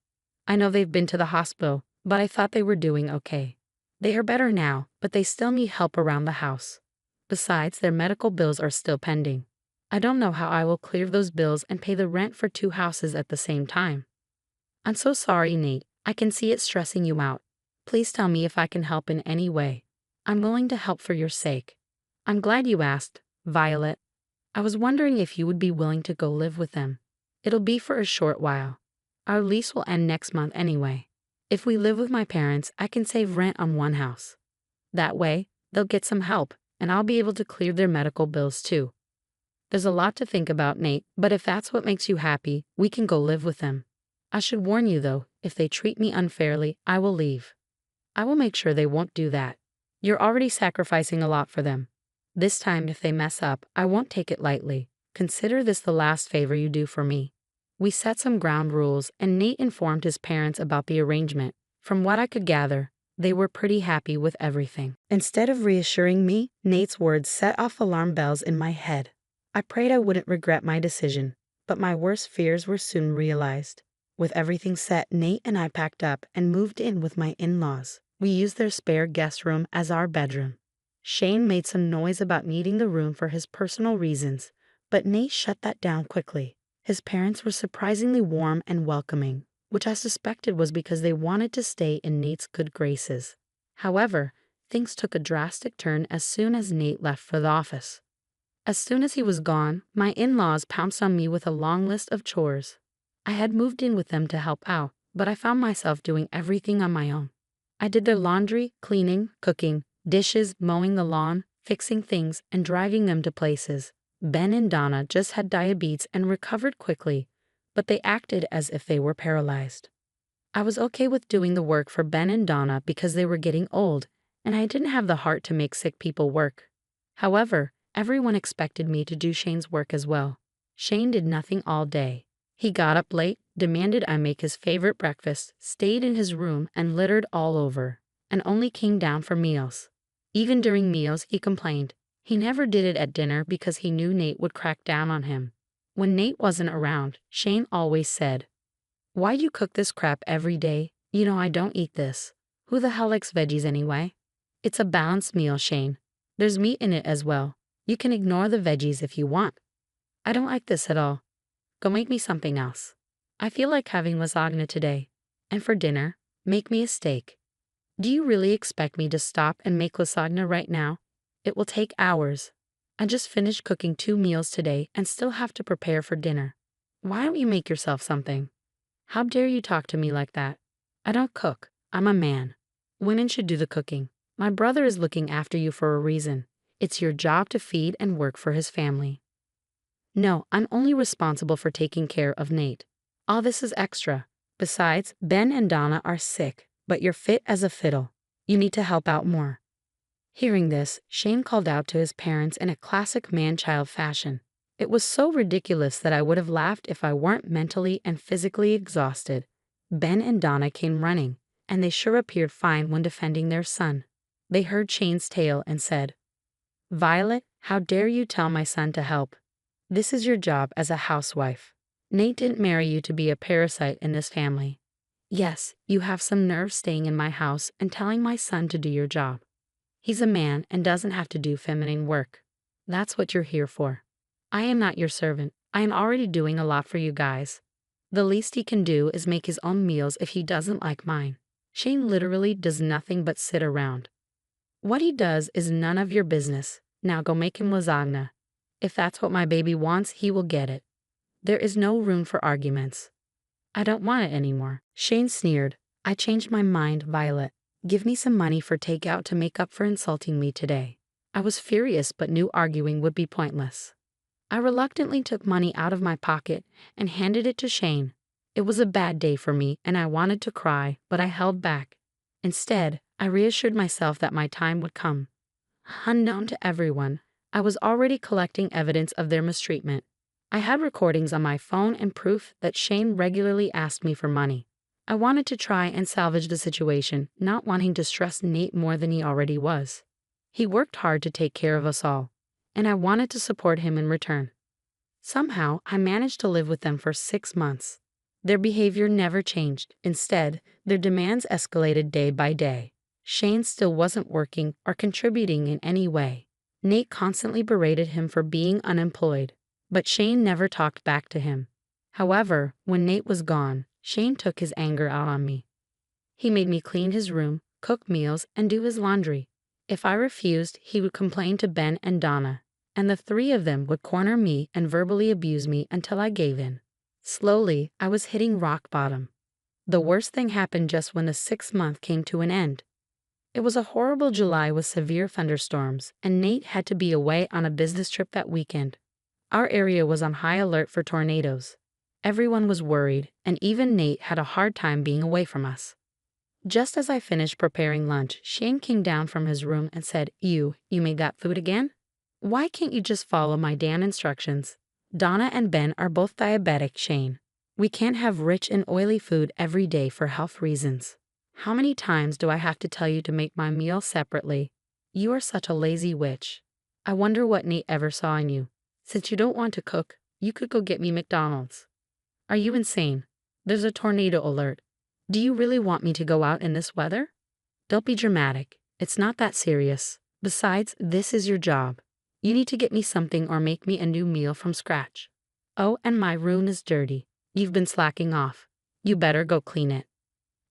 I know they've been to the hospital, but I thought they were doing okay. They are better now, but they still need help around the house. Besides, their medical bills are still pending. I don't know how I will clear those bills and pay the rent for 2 houses at the same time. I'm so sorry, Nate. I can see it stressing you out. Please tell me if I can help in any way. I'm willing to help for your sake. I'm glad you asked, Violet. I was wondering if you would be willing to go live with them. It'll be for a short while. Our lease will end next month anyway. If we live with my parents, I can save rent on 1 house. That way, they'll get some help, and I'll be able to clear their medical bills too. There's a lot to think about, Nate, but if that's what makes you happy, we can go live with them. I should warn you though, if they treat me unfairly, I will leave. I will make sure they won't do that. You're already sacrificing a lot for them. This time, if they mess up, I won't take it lightly. Consider this the last favor you do for me. We set some ground rules, and Nate informed his parents about the arrangement. From what I could gather, they were pretty happy with everything. Instead of reassuring me, Nate's words set off alarm bells in my head. I prayed I wouldn't regret my decision, but my worst fears were soon realized. With everything set, Nate and I packed up and moved in with my in-laws. We used their spare guest room as our bedroom. Shane made some noise about needing the room for his personal reasons, but Nate shut that down quickly. His parents were surprisingly warm and welcoming, which I suspected was because they wanted to stay in Nate's good graces. However, things took a drastic turn as soon as Nate left for the office. As soon as he was gone, my in-laws pounced on me with a long list of chores. I had moved in with them to help out, but I found myself doing everything on my own. I did their laundry, cleaning, cooking, dishes, mowing the lawn, fixing things, and driving them to places. Ben and Donna just had diabetes and recovered quickly, but they acted as if they were paralyzed. I was okay with doing the work for Ben and Donna because they were getting old, and I didn't have the heart to make sick people work. However, everyone expected me to do Shane's work as well. Shane did nothing all day. He got up late, demanded I make his favorite breakfast, stayed in his room and littered all over, and only came down for meals. Even during meals, he complained. He never did it at dinner because he knew Nate would crack down on him. When Nate wasn't around, Shane always said, "Why'd you cook this crap every day? You know I don't eat this. Who the hell likes veggies anyway?" It's a balanced meal, Shane. There's meat in it as well. You can ignore the veggies if you want. I don't like this at all. Go make me something else. I feel like having lasagna today. And for dinner, make me a steak. Do you really expect me to stop and make lasagna right now? It will take hours. I just finished cooking 2 meals today and still have to prepare for dinner. Why don't you make yourself something? How dare you talk to me like that? I don't cook. I'm a man. Women should do the cooking. My brother is looking after you for a reason. It's your job to feed and work for his family. No, I'm only responsible for taking care of Nate. All this is extra. Besides, Ben and Donna are sick, but you're fit as a fiddle. You need to help out more. Hearing this, Shane called out to his parents in a classic man-child fashion. It was so ridiculous that I would have laughed if I weren't mentally and physically exhausted. Ben and Donna came running, and they sure appeared fine when defending their son. They heard Shane's tale and said, "Violet, how dare you tell my son to help? This is your job as a housewife. Nate didn't marry you to be a parasite in this family. Yes, you have some nerve staying in my house and telling my son to do your job. He's a man and doesn't have to do feminine work. That's what you're here for. I am not your servant. I am already doing a lot for you guys. The least he can do is make his own meals if he doesn't like mine." Shane literally does nothing but sit around. What he does is none of your business. Now go make him lasagna. If that's what my baby wants, he will get it. There is no room for arguments. I don't want it anymore. Shane sneered. I changed my mind, Violet. Give me some money for takeout to make up for insulting me today. I was furious but knew arguing would be pointless. I reluctantly took money out of my pocket and handed it to Shane. It was a bad day for me and I wanted to cry, but I held back. Instead, I reassured myself that my time would come. Unknown to everyone, I was already collecting evidence of their mistreatment. I had recordings on my phone and proof that Shane regularly asked me for money. I wanted to try and salvage the situation, not wanting to stress Nate more than he already was. He worked hard to take care of us all, and I wanted to support him in return. Somehow, I managed to live with them for 6 months. Their behavior never changed. Instead, their demands escalated day by day. Shane still wasn't working or contributing in any way. Nate constantly berated him for being unemployed, but Shane never talked back to him. However, when Nate was gone, Shane took his anger out on me. He made me clean his room, cook meals, and do his laundry. If I refused, he would complain to Ben and Donna, and the three of them would corner me and verbally abuse me until I gave in. Slowly, I was hitting rock bottom. The worst thing happened just when the 6th month came to an end. It was a horrible July with severe thunderstorms, and Nate had to be away on a business trip that weekend. Our area was on high alert for tornadoes. Everyone was worried, and even Nate had a hard time being away from us. Just as I finished preparing lunch, Shane came down from his room and said, You made that food again? Why can't you just follow my damn instructions? Donna and Ben are both diabetic, Shane. We can't have rich and oily food every day for health reasons. How many times do I have to tell you to make my meal separately? You are such a lazy witch. I wonder what Nate ever saw in you. Since you don't want to cook, you could go get me McDonald's. Are you insane? There's a tornado alert. Do you really want me to go out in this weather? Don't be dramatic. It's not that serious. Besides, this is your job. You need to get me something or make me a new meal from scratch. Oh, and my room is dirty. You've been slacking off. You better go clean it.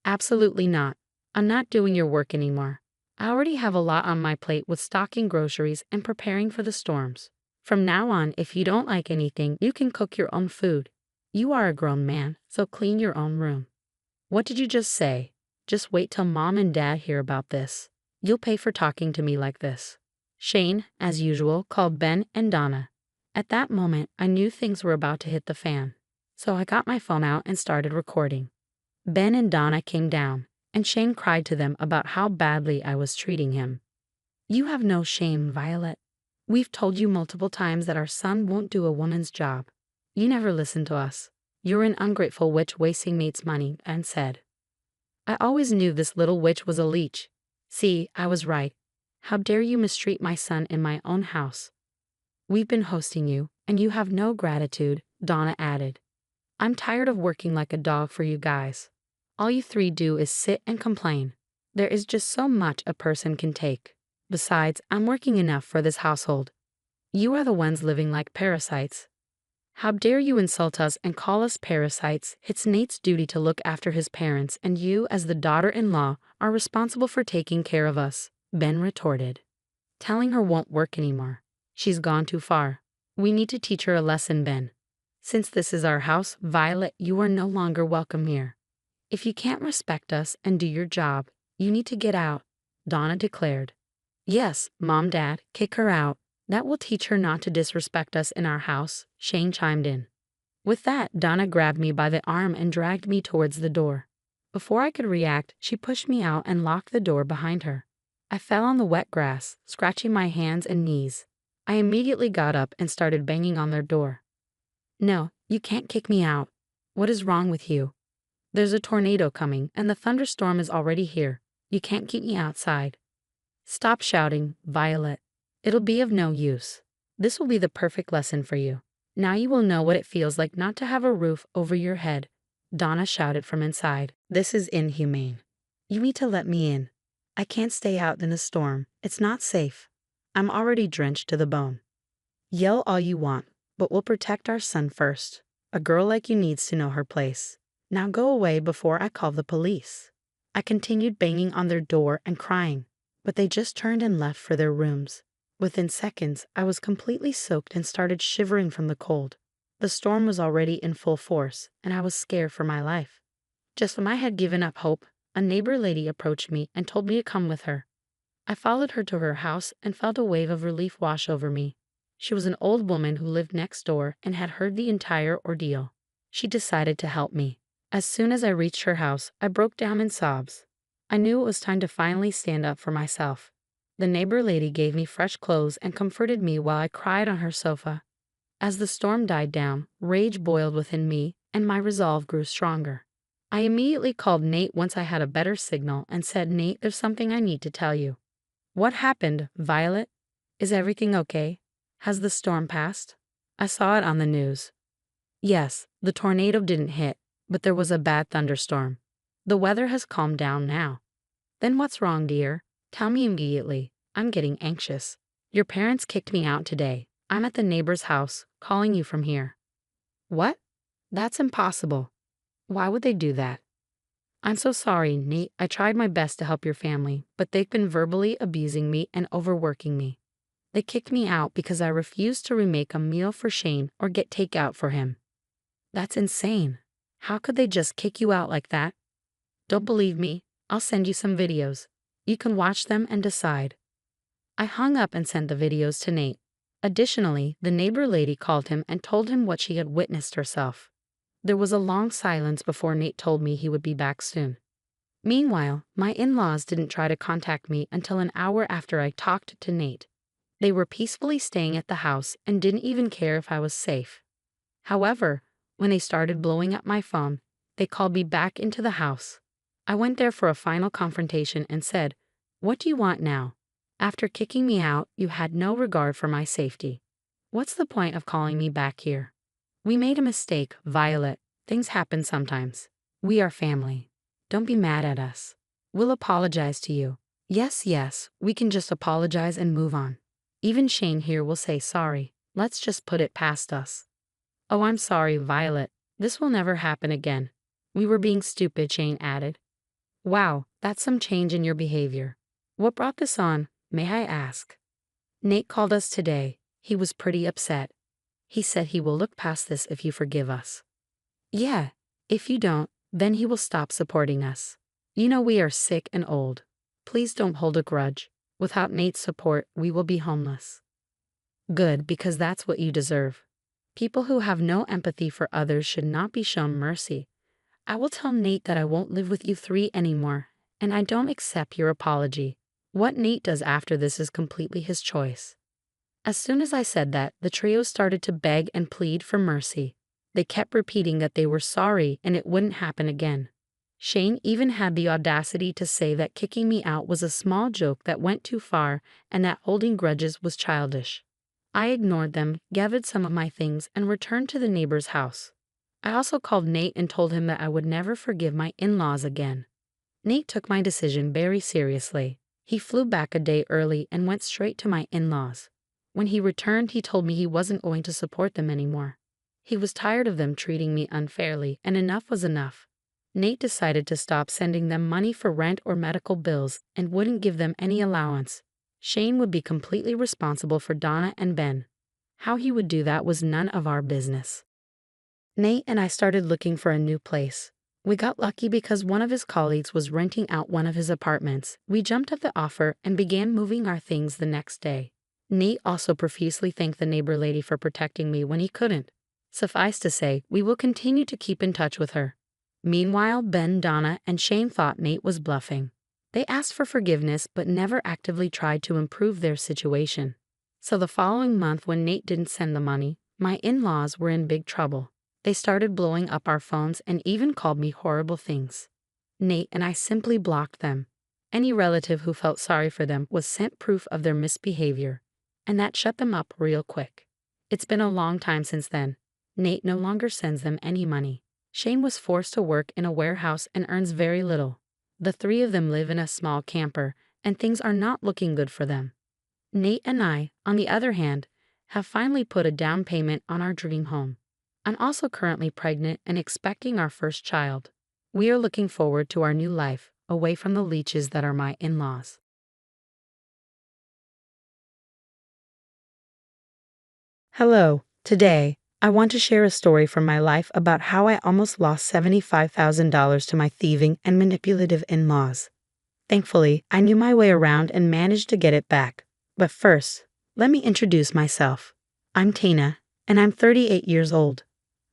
Absolutely not. I'm not doing your work anymore. I already have a lot on my plate with stocking groceries and preparing for the storms. From now on, if you don't like anything, you can cook your own food. You are a grown man, so clean your own room. What did you just say? Just wait till Mom and Dad hear about this. You'll pay for talking to me like this. Shane, as usual, called Ben and Donna. At that moment, I knew things were about to hit the fan. So I got my phone out and started recording. Ben and Donna came down, and Shane cried to them about how badly I was treating him. You have no shame, Violet. We've told you multiple times that our son won't do a woman's job. You never listened to us. You're an ungrateful witch wasting Nate's money, and said. I always knew this little witch was a leech. See, I was right. How dare you mistreat my son in my own house? We've been hosting you, and you have no gratitude, Donna added. I'm tired of working like a dog for you guys. All you three do is sit and complain. There is just so much a person can take. Besides, I'm working enough for this household. You are the ones living like parasites. How dare you insult us and call us parasites? It's Nate's duty to look after his parents, and you, as the daughter-in-law, are responsible for taking care of us, Ben retorted. Telling her won't work anymore. She's gone too far. We need to teach her a lesson, Ben. Since this is our house, Violet, you are no longer welcome here. If you can't respect us and do your job, you need to get out. Donna declared. Yes, Mom, Dad, kick her out. That will teach her not to disrespect us in our house, Shane chimed in. With that, Donna grabbed me by the arm and dragged me towards the door. Before I could react, she pushed me out and locked the door behind her. I fell on the wet grass, scratching my hands and knees. I immediately got up and started banging on their door. No, you can't kick me out. What is wrong with you? There's a tornado coming and the thunderstorm is already here. You can't keep me outside. Stop shouting, Violet. It'll be of no use. This will be the perfect lesson for you. Now you will know what it feels like not to have a roof over your head, Donna shouted from inside. This is inhumane. You need to let me in. I can't stay out in the storm. It's not safe. I'm already drenched to the bone. Yell all you want, but we'll protect our son first. A girl like you needs to know her place. Now go away before I call the police. I continued banging on their door and crying, but they just turned and left for their rooms. Within seconds, I was completely soaked and started shivering from the cold. The storm was already in full force, and I was scared for my life. Just when I had given up hope, a neighbor lady approached me and told me to come with her. I followed her to her house and felt a wave of relief wash over me. She was an old woman who lived next door and had heard the entire ordeal. She decided to help me. As soon as I reached her house, I broke down in sobs. I knew it was time to finally stand up for myself. The neighbor lady gave me fresh clothes and comforted me while I cried on her sofa. As the storm died down, rage boiled within me and my resolve grew stronger. I immediately called Nate once I had a better signal and said, Nate, there's something I need to tell you. What happened, Violet? Is everything okay? Has the storm passed? I saw it on the news. Yes, the tornado didn't hit, but there was a bad thunderstorm. The weather has calmed down now. Then what's wrong, dear? Tell me immediately. I'm getting anxious. Your parents kicked me out today. I'm at the neighbor's house, calling you from here. What? That's impossible. Why would they do that? I'm so sorry, Nate. I tried my best to help your family, but they've been verbally abusing me and overworking me. They kicked me out because I refused to remake a meal for Shane or get takeout for him. That's insane. How could they just kick you out like that? Don't believe me? I'll send you some videos. You can watch them and decide. I hung up and sent the videos to Nate. Additionally, the neighbor lady called him and told him what she had witnessed herself. There was a long silence before Nate told me he would be back soon. Meanwhile, my in-laws didn't try to contact me until an hour after I talked to Nate. They were peacefully staying at the house and didn't even care if I was safe. However, when they started blowing up my phone, they called me back into the house. I went there for a final confrontation and said, What do you want now? After kicking me out, you had no regard for my safety. What's the point of calling me back here? We made a mistake, Violet. Things happen sometimes. We are family. Don't be mad at us. We'll apologize to you. Yes, we can just apologize and move on. Even Shane here will say sorry. Let's just put it past us. Oh, I'm sorry, Violet. This will never happen again. We were being stupid, Shane added. Wow, that's some change in your behavior. What brought this on, may I ask? Nate called us today. He was pretty upset. He said he will look past this if you forgive us. Yeah, if you don't, then he will stop supporting us. You know we are sick and old. Please don't hold a grudge. Without Nate's support, we will be homeless. Good, because that's what you deserve. People who have no empathy for others should not be shown mercy. I will tell Nate that I won't live with you three anymore, and I don't accept your apology. What Nate does after this is completely his choice. As soon as I said that, the trio started to beg and plead for mercy. They kept repeating that they were sorry and it wouldn't happen again. Shane even had the audacity to say that kicking me out was a small joke that went too far and that holding grudges was childish. I ignored them, gathered some of my things, and returned to the neighbor's house. I also called Nate and told him that I would never forgive my in-laws again. Nate took my decision very seriously. He flew back a day early and went straight to my in-laws. When he returned, he told me he wasn't going to support them anymore. He was tired of them treating me unfairly, and enough was enough. Nate decided to stop sending them money for rent or medical bills and wouldn't give them any allowance. Shane would be completely responsible for Donna and Ben. How he would do that was none of our business. Nate and I started looking for a new place. We got lucky because one of his colleagues was renting out one of his apartments. We jumped at the offer and began moving our things the next day. Nate also profusely thanked the neighbor lady for protecting me when he couldn't. Suffice to say, we will continue to keep in touch with her. Meanwhile, Ben, Donna, and Shane thought Nate was bluffing. They asked for forgiveness but never actively tried to improve their situation. So the following month, when Nate didn't send the money, my in-laws were in big trouble. They started blowing up our phones and even called me horrible things. Nate and I simply blocked them. Any relative who felt sorry for them was sent proof of their misbehavior, and that shut them up real quick. It's been a long time since then. Nate no longer sends them any money. Shane was forced to work in a warehouse and earns very little. The three of them live in a small camper, and things are not looking good for them. Nate and I, on the other hand, have finally put a down payment on our dream home. I'm also currently pregnant and expecting our first child. We are looking forward to our new life, away from the leeches that are my in-laws. Hello, today, I want to share a story from my life about how I almost lost $75,000 to my thieving and manipulative in-laws. Thankfully, I knew my way around and managed to get it back. But first, let me introduce myself. I'm Tina, and I'm 38 years old.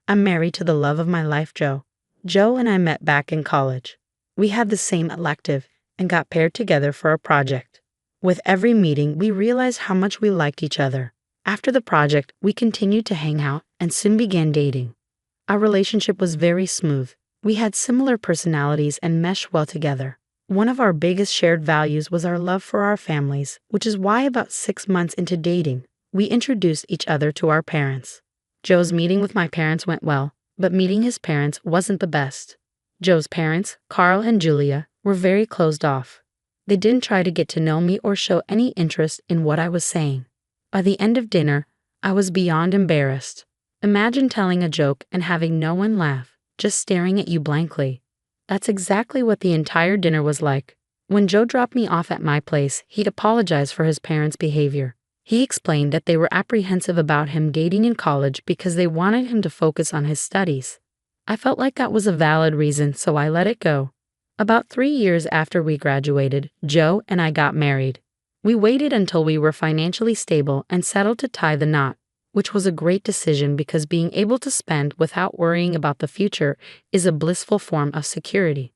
I'm married to the love of my life, Joe. Joe and I met back in college. We had the same elective and got paired together for a project. With every meeting, we realized how much we liked each other. After the project, we continued to hang out and soon began dating. Our relationship was very smooth. We had similar personalities and meshed well together. One of our biggest shared values was our love for our families, which is why about 6 months into dating, we introduced each other to our parents. Joe's meeting with my parents went well, but meeting his parents wasn't the best. Joe's parents, Carl and Julia, were very closed off. They didn't try to get to know me or show any interest in what I was saying. By the end of dinner, I was beyond embarrassed. Imagine telling a joke and having no one laugh, just staring at you blankly. That's exactly what the entire dinner was like. When Joe dropped me off at my place, he'd apologized for his parents' behavior. He explained that they were apprehensive about him dating in college because they wanted him to focus on his studies. I felt like that was a valid reason, so I let it go. About 3 years after we graduated, Joe and I got married. We waited until we were financially stable and settled to tie the knot, which was a great decision because being able to spend without worrying about the future is a blissful form of security.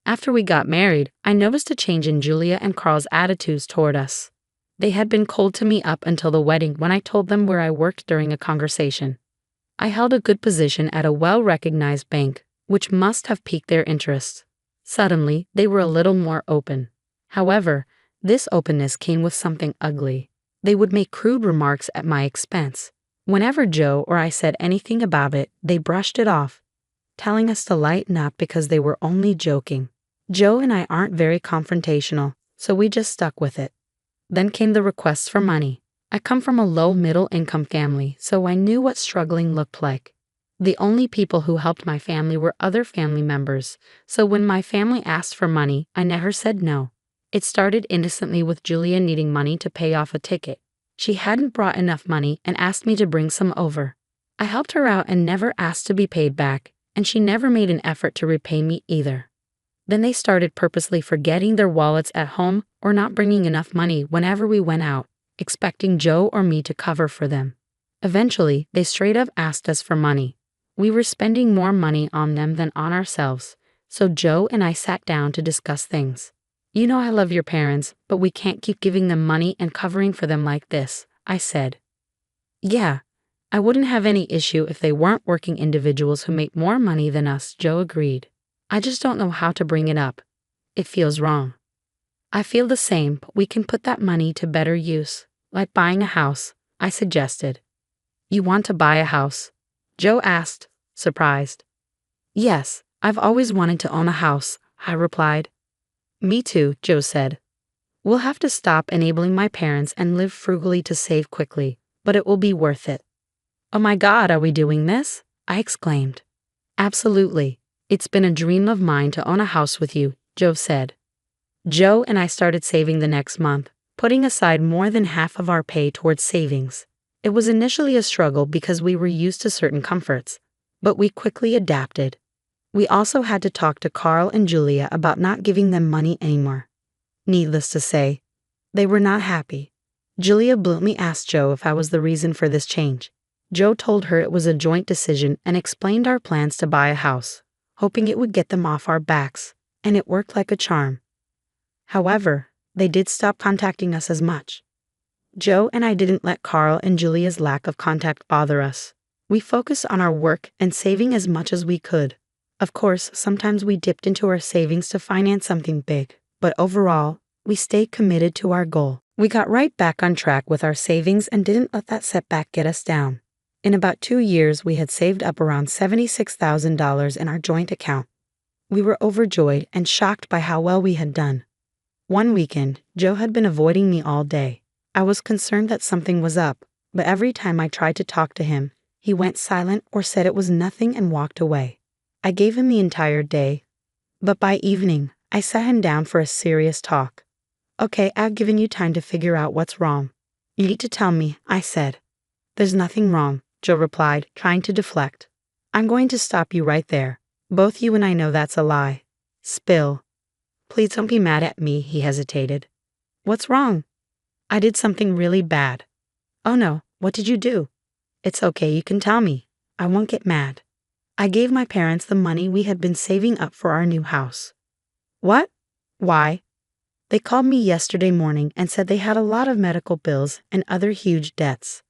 After we got married, I noticed a change in Julia and Carl's attitudes toward us. They had been cold to me up until the wedding when I told them where I worked during a conversation. I held a good position at a well-recognized bank, which must have piqued their interest. Suddenly, they were a little more open. However, this openness came with something ugly. They would make crude remarks at my expense. Whenever Joe or I said anything about it, they brushed it off, telling us to lighten up because they were only joking. Joe and I aren't very confrontational, so we just stuck with it. Then came the requests for money. I come from a low middle-income family, so I knew what struggling looked like. The only people who helped my family were other family members, so when my family asked for money, I never said no. It started innocently with Julia needing money to pay off a ticket. She hadn't brought enough money and asked me to bring some over. I helped her out and never asked to be paid back, and she never made an effort to repay me either. Then they started purposely forgetting their wallets at home or not bringing enough money whenever we went out, expecting Joe or me to cover for them. Eventually, they straight up asked us for money. We were spending more money on them than on ourselves, so Joe and I sat down to discuss things. "You know I love your parents, but we can't keep giving them money and covering for them like this," I said. "Yeah, I wouldn't have any issue if they weren't working individuals who make more money than us," Joe agreed. "I just don't know how to bring it up. It feels wrong." "I feel the same, but we can put that money to better use, like buying a house," I suggested. "You want to buy a house?" Joe asked, surprised. "Yes, I've always wanted to own a house," I replied. "Me too," Joe said. "We'll have to stop enabling my parents and live frugally to save quickly, but it will be worth it." "Oh my God, are we doing this?" I exclaimed. "Absolutely. It's been a dream of mine to own a house with you," Joe said. Joe and I started saving the next month, putting aside more than half of our pay towards savings. It was initially a struggle because we were used to certain comforts, but we quickly adapted. We also had to talk to Carl and Julia about not giving them money anymore. Needless to say, they were not happy. Julia bluntly asked Joe if I was the reason for this change. Joe told her it was a joint decision and explained our plans to buy a house, hoping it would get them off our backs, and it worked like a charm. However, they did stop contacting us as much. Joe and I didn't let Carl and Julia's lack of contact bother us. We focused on our work and saving as much as we could. Of course, sometimes we dipped into our savings to finance something big, but overall, we stayed committed to our goal. We got right back on track with our savings and didn't let that setback get us down. In about 2 years, we had saved up around $76,000 in our joint account. We were overjoyed and shocked by how well we had done. One weekend, Joe had been avoiding me all day. I was concerned that something was up, but every time I tried to talk to him, he went silent or said it was nothing and walked away. I gave him the entire day, but by evening, I sat him down for a serious talk. Okay, I've given you time to figure out what's wrong. You need to tell me, I said. There's nothing wrong, Joe replied, trying to deflect. I'm going to stop you right there. Both you and I know that's a lie. Spill. Please don't be mad at me, he hesitated. What's wrong? I did something really bad. Oh no, what did you do? It's okay, you can tell me. I won't get mad. I gave my parents the money we had been saving up for our new house. What? Why? They called me yesterday morning and said they had a lot of medical bills and other huge debts.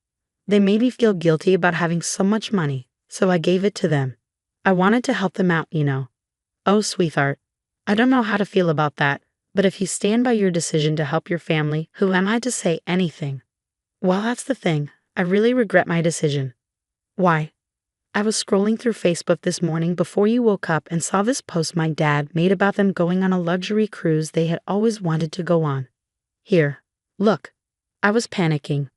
They made me feel guilty about having so much money, so I gave it to them. I wanted to help them out, you know. Oh, sweetheart, I don't know how to feel about that, but if you stand by your decision to help your family, who am I to say anything? Well, that's the thing. I really regret my decision. Why? I was scrolling through Facebook this morning before you woke up and saw this post my dad made about them going on a luxury cruise they had always wanted to go on. Here, look. I was panicking.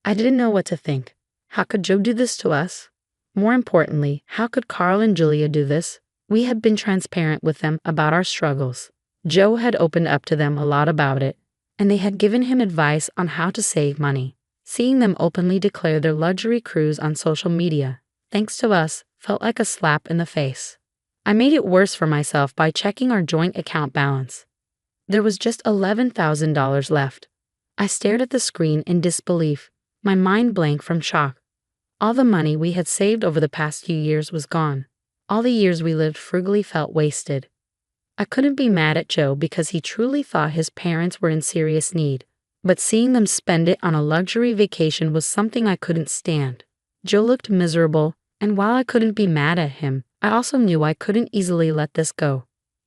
I didn't know what to think. How could Joe do this to us? More importantly, how could Carl and Julia do this? We had been transparent with them about our struggles. Joe had opened up to them a lot about it, and they had given him advice on how to save money. Seeing them openly declare their luxury cruise on social media, thanks to us, felt like a slap in the face. I made it worse for myself by checking our joint account balance. There was just $11,000 left. I stared at the screen in disbelief, my mind blank from shock. All the money we had saved over the past few years was gone. All the years we lived frugally felt wasted. I couldn't be mad at Joe because he truly thought his parents were in serious need, but seeing them spend it on a luxury vacation was something I couldn't stand. Joe looked miserable, and while I couldn't be mad at him, I also knew I couldn't easily let this go.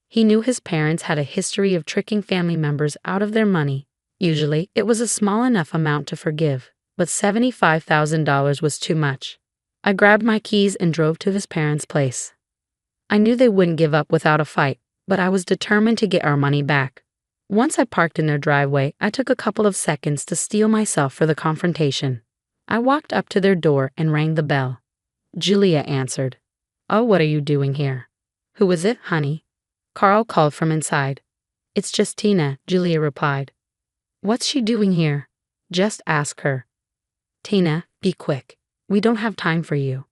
He knew his parents had a history of tricking family members out of their money. Usually, it was a small enough amount to forgive, but $75,000 was too much. I grabbed my keys and drove to his parents' place. I knew they wouldn't give up without a fight, but I was determined to get our money back. Once I parked in their driveway, I took a couple of seconds to steel myself for the confrontation. I walked up to their door and rang the bell. Julia answered. Oh, what are you doing here? Who is it, honey? Carl called from inside. It's just Tina, Julia replied. What's she doing here? Just ask her. Tina, be quick. We don't have time for you.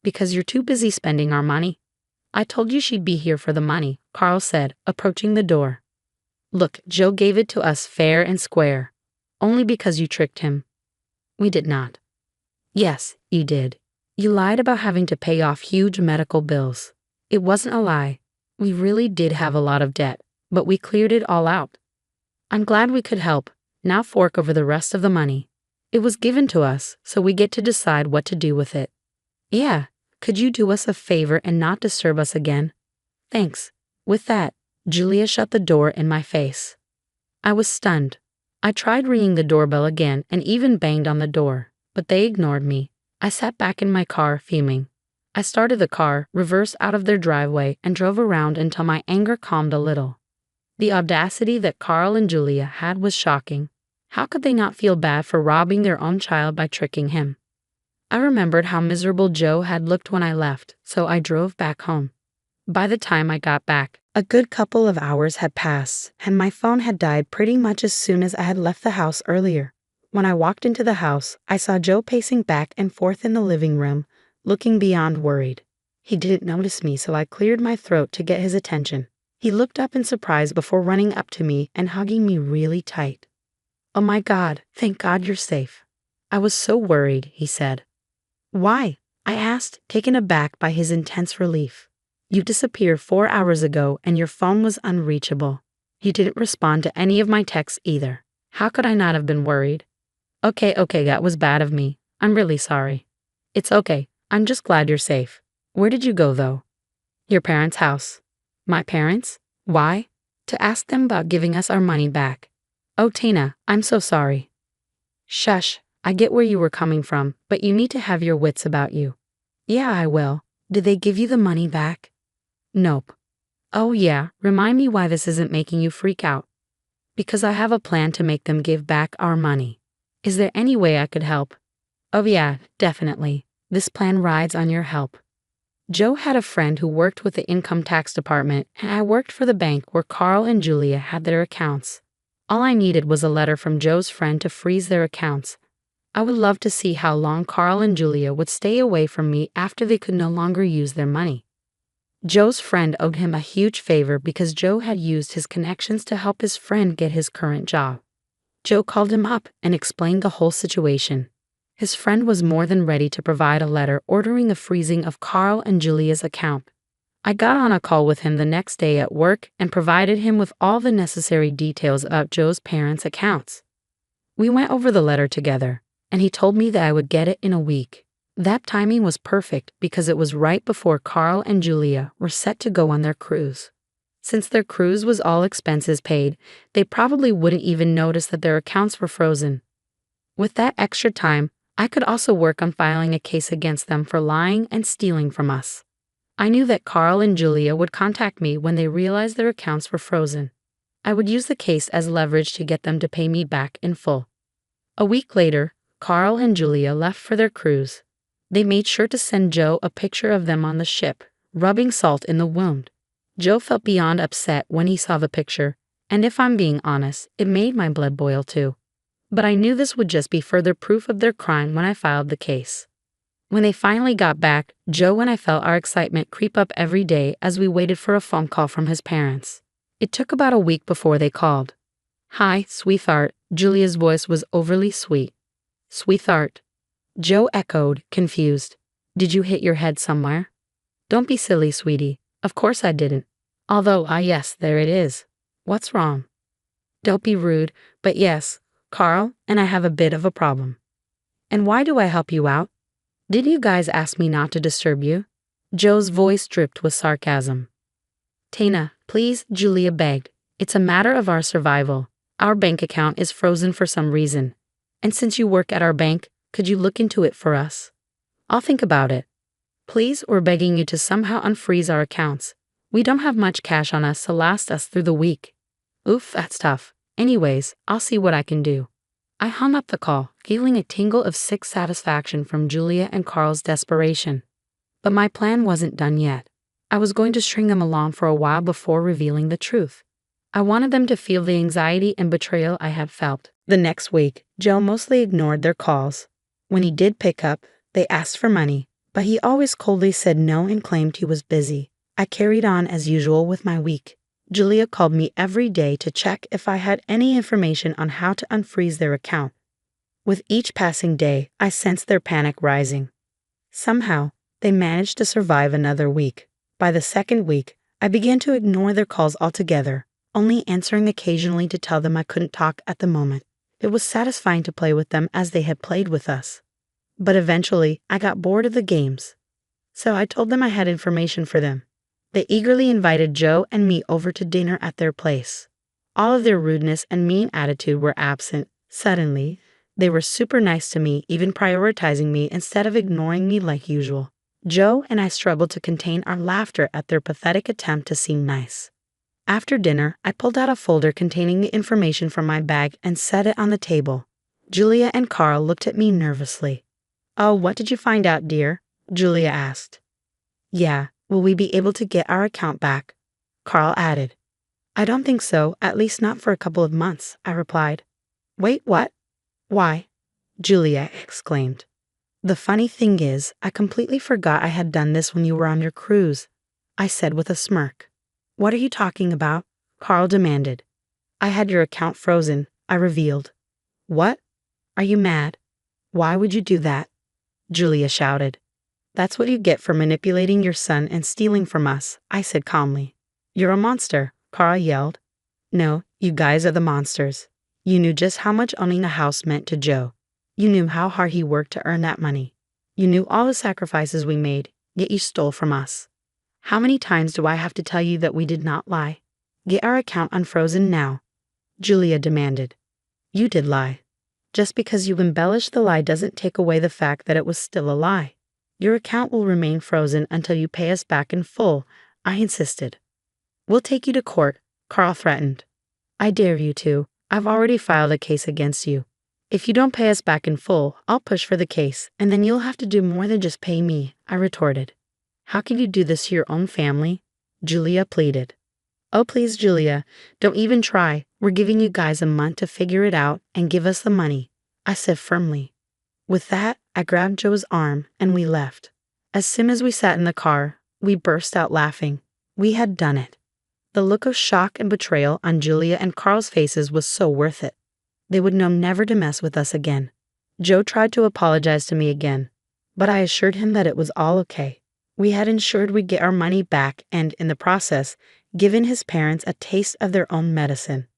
Because you're too busy spending our money. I told you she'd be here for the money, Carl said, approaching the door. Look, Joe gave it to us fair and square. Only because you tricked him. We did not. Yes, you did. You lied about having to pay off huge medical bills. It wasn't a lie. We really did have a lot of debt, but we cleared it all out. I'm glad we could help. Now fork over the rest of the money. It was given to us, so we get to decide what to do with it. Yeah, could you do us a favor and not disturb us again? Thanks. With that, Julia shut the door in my face. I was stunned. I tried ringing the doorbell again and even banged on the door, but they ignored me. I sat back in my car, fuming. I started the car, reversed out of their driveway, and drove around until my anger calmed a little. The audacity that Carl and Julia had was shocking. How could they not feel bad for robbing their own child by tricking him? I remembered how miserable Joe had looked when I left, so I drove back home. By the time I got back, a good couple of hours had passed, and my phone had died pretty much as soon as I had left the house earlier. When I walked into the house, I saw Joe pacing back and forth in the living room, looking beyond worried. He didn't notice me, so I cleared my throat to get his attention. He looked up in surprise before running up to me and hugging me really tight. "Oh my God, thank God you're safe. I was so worried," he said. "Why?" I asked, taken aback by his intense relief. "You disappeared 4 hours ago and your phone was unreachable. You didn't respond to any of my texts either. How could I not have been worried?" Okay, that was bad of me. I'm really sorry." "It's okay. I'm just glad you're safe. Where did you go, though?" "Your parents' house." "My parents? Why?" "To ask them about giving us our money back." "Oh, Tina, I'm so sorry." "Shush. I get where you were coming from, but you need to have your wits about you." "Yeah, I will. Did they give you the money back?" "Nope." "Oh, yeah. Remind me why this isn't making you freak out." "Because I have a plan to make them give back our money." "Is there any way I could help?" "Oh, yeah, definitely. This plan rides on your help." Joe had a friend who worked with the income tax department, and I worked for the bank where Carl and Julia had their accounts. All I needed was a letter from Joe's friend to freeze their accounts. I would love to see how long Carl and Julia would stay away from me after they could no longer use their money. Joe's friend owed him a huge favor because Joe had used his connections to help his friend get his current job. Joe called him up and explained the whole situation. His friend was more than ready to provide a letter ordering the freezing of Carl and Julia's account. I got on a call with him the next day at work and provided him with all the necessary details about Joe's parents' accounts. We went over the letter together, and he told me that I would get it in a week. That timing was perfect because it was right before Carl and Julia were set to go on their cruise. Since their cruise was all expenses paid, they probably wouldn't even notice that their accounts were frozen. With that extra time, I could also work on filing a case against them for lying and stealing from us. I knew that Carl and Julia would contact me when they realized their accounts were frozen. I would use the case as leverage to get them to pay me back in full. A week later, Carl and Julia left for their cruise. They made sure to send Joe a picture of them on the ship, rubbing salt in the wound. Joe felt beyond upset when he saw the picture, and if I'm being honest, it made my blood boil too. But I knew this would just be further proof of their crime when I filed the case. When they finally got back, Joe and I felt our excitement creep up every day as we waited for a phone call from his parents. It took about a week before they called. "Hi, sweetheart." Julia's voice was overly sweet. "Sweetheart." Joe echoed, confused. "Did you hit your head somewhere?" "Don't be silly, sweetie. Of course I didn't. Although, yes, there it is. What's wrong?" "Don't be rude, but yes, Carl and I have a bit of a problem." "And why do I help you out? Did you guys ask me not to disturb you?" Joe's voice dripped with sarcasm. "Tina, please," Julia begged. "It's a matter of our survival. Our bank account is frozen for some reason. And since you work at our bank, could you look into it for us?" "I'll think about it. Please, we're begging you to somehow unfreeze our accounts. We don't have much cash on us to last us through the week." "Oof, that's tough. Anyways, I'll see what I can do." I hung up the call, feeling a tingle of sick satisfaction from Julia and Carl's desperation. But my plan wasn't done yet. I was going to string them along for a while before revealing the truth. I wanted them to feel the anxiety and betrayal I had felt. The next week, Joe mostly ignored their calls. When he did pick up, they asked for money, but he always coldly said no and claimed he was busy. I carried on as usual with my week. Julia called me every day to check if I had any information on how to unfreeze their account. With each passing day, I sensed their panic rising. Somehow, they managed to survive another week. By the second week, I began to ignore their calls altogether, only answering occasionally to tell them I couldn't talk at the moment. It was satisfying to play with them as they had played with us. But eventually, I got bored of the games. So I told them I had information for them. They eagerly invited Joe and me over to dinner at their place. All of their rudeness and mean attitude were absent. Suddenly, they were super nice to me, even prioritizing me instead of ignoring me like usual. Joe and I struggled to contain our laughter at their pathetic attempt to seem nice. After dinner, I pulled out a folder containing the information from my bag and set it on the table. Julia and Carl looked at me nervously. "Oh, what did you find out, dear?" Julia asked. "Yeah, will we be able to get our account back?" Carl added. "I don't think so, at least not for a couple of months," I replied. "Wait, what? Why?" Julia exclaimed. The funny thing is, I completely forgot I had done this when you were on your cruise, I said with a smirk. What are you talking about? Carl demanded. I had your account frozen, I revealed. What? Are you mad? Why would you do that? Julia shouted. That's what you get for manipulating your son and stealing from us, I said calmly. You're a monster, Carl yelled. No, you guys are the monsters. You knew just how much owning a house meant to Joe. You knew how hard he worked to earn that money. You knew all the sacrifices we made, yet you stole from us. How many times do I have to tell you that we did not lie? Get our account unfrozen now, Julia demanded. You did lie. Just because you embellished the lie doesn't take away the fact that it was still a lie. Your account will remain frozen until you pay us back in full, I insisted. We'll take you to court, Carl threatened. I dare you to. I've already filed a case against you. If you don't pay us back in full, I'll push for the case, and then you'll have to do more than just pay me, I retorted. How can you do this to your own family? Julia pleaded. Oh please, Julia, don't even try. We're giving you guys a month to figure it out and give us the money, I said firmly. With that, I grabbed Joe's arm and we left. As soon as we sat in the car, we burst out laughing. We had done it. The look of shock and betrayal on Julia and Carl's faces was so worth it. They would know never to mess with us again. Joe tried to apologize to me again, but I assured him that it was all okay. We had ensured we'd get our money back and, in the process, given his parents a taste of their own medicine.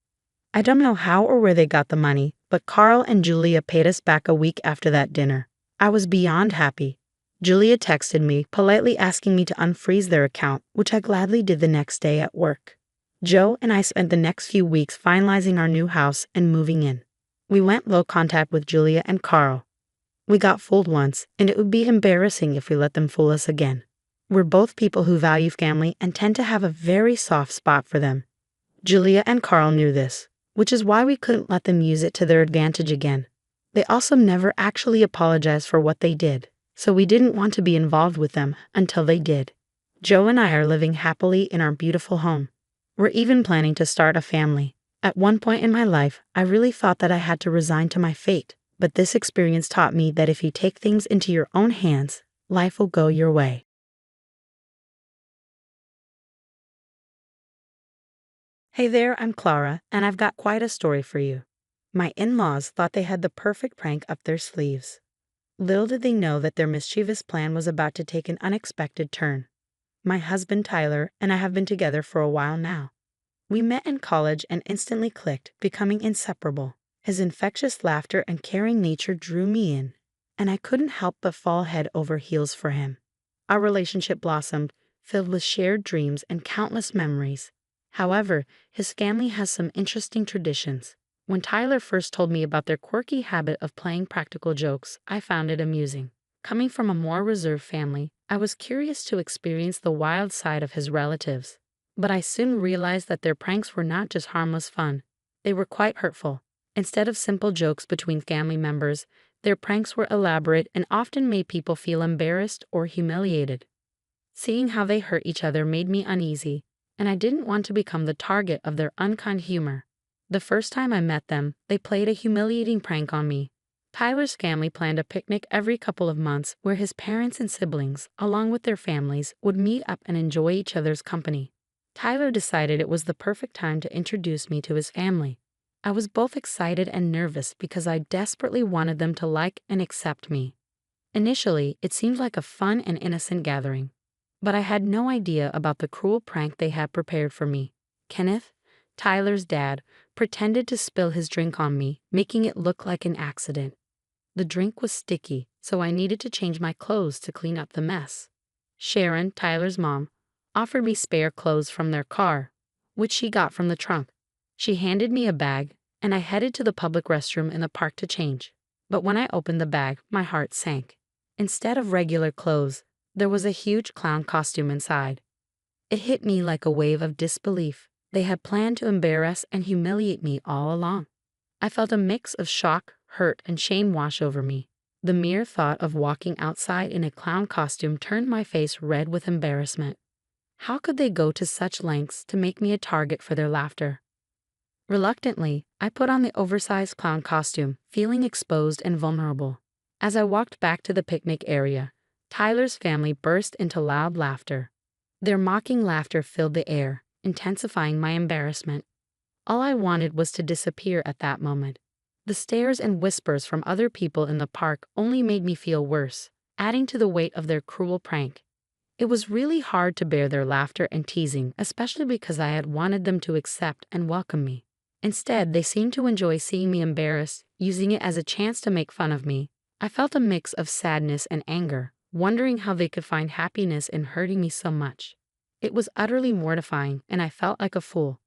I don't know how or where they got the money, but Carl and Julia paid us back a week after that dinner. I was beyond happy. Julia texted me, politely asking me to unfreeze their account, which I gladly did the next day at work. Joe and I spent the next few weeks finalizing our new house and moving in. We went low contact with Julia and Carl. We got fooled once, and it would be embarrassing if we let them fool us again. We're both people who value family and tend to have a very soft spot for them. Julia and Carl knew this, which is why we couldn't let them use it to their advantage again. They also never actually apologized for what they did, so we didn't want to be involved with them until they did. Joe and I are living happily in our beautiful home. We're even planning to start a family. At one point in my life, I really thought that I had to resign to my fate, but this experience taught me that if you take things into your own hands, life will go your way. Hey there, I'm Clara, and I've got quite a story for you. My in-laws thought they had the perfect prank up their sleeves. Little did they know that their mischievous plan was about to take an unexpected turn. My husband Tyler and I have been together for a while now. We met in college and instantly clicked, becoming inseparable. His infectious laughter and caring nature drew me in, and I couldn't help but fall head over heels for him. Our relationship blossomed, filled with shared dreams and countless memories. However, his family has some interesting traditions. When Tyler first told me about their quirky habit of playing practical jokes, I found it amusing. Coming from a more reserved family, I was curious to experience the wild side of his relatives. But I soon realized that their pranks were not just harmless fun. They were quite hurtful. Instead of simple jokes between family members, their pranks were elaborate and often made people feel embarrassed or humiliated. Seeing how they hurt each other made me uneasy, and I didn't want to become the target of their unkind humor. The first time I met them, they played a humiliating prank on me. Tyler's family planned a picnic every couple of months where his parents and siblings, along with their families, would meet up and enjoy each other's company. Tyler decided it was the perfect time to introduce me to his family. I was both excited and nervous because I desperately wanted them to like and accept me. Initially, it seemed like a fun and innocent gathering, but I had no idea about the cruel prank they had prepared for me. Kenneth, Tyler's dad, pretended to spill his drink on me, making it look like an accident. The drink was sticky, so I needed to change my clothes to clean up the mess. Sharon, Tyler's mom, offered me spare clothes from their car, which she got from the trunk. She handed me a bag, and I headed to the public restroom in the park to change. But when I opened the bag, my heart sank. Instead of regular clothes, there was a huge clown costume inside. It hit me like a wave of disbelief. They had planned to embarrass and humiliate me all along. I felt a mix of shock, hurt, and shame wash over me. The mere thought of walking outside in a clown costume turned my face red with embarrassment. How could they go to such lengths to make me a target for their laughter? Reluctantly, I put on the oversized clown costume, feeling exposed and vulnerable. As I walked back to the picnic area, Tyler's family burst into loud laughter. Their mocking laughter filled the air, intensifying my embarrassment. All I wanted was to disappear at that moment. The stares and whispers from other people in the park only made me feel worse, adding to the weight of their cruel prank. It was really hard to bear their laughter and teasing, especially because I had wanted them to accept and welcome me. Instead, they seemed to enjoy seeing me embarrassed, using it as a chance to make fun of me. I felt a mix of sadness and anger, wondering how they could find happiness in hurting me so much. It was utterly mortifying, and I felt like a fool.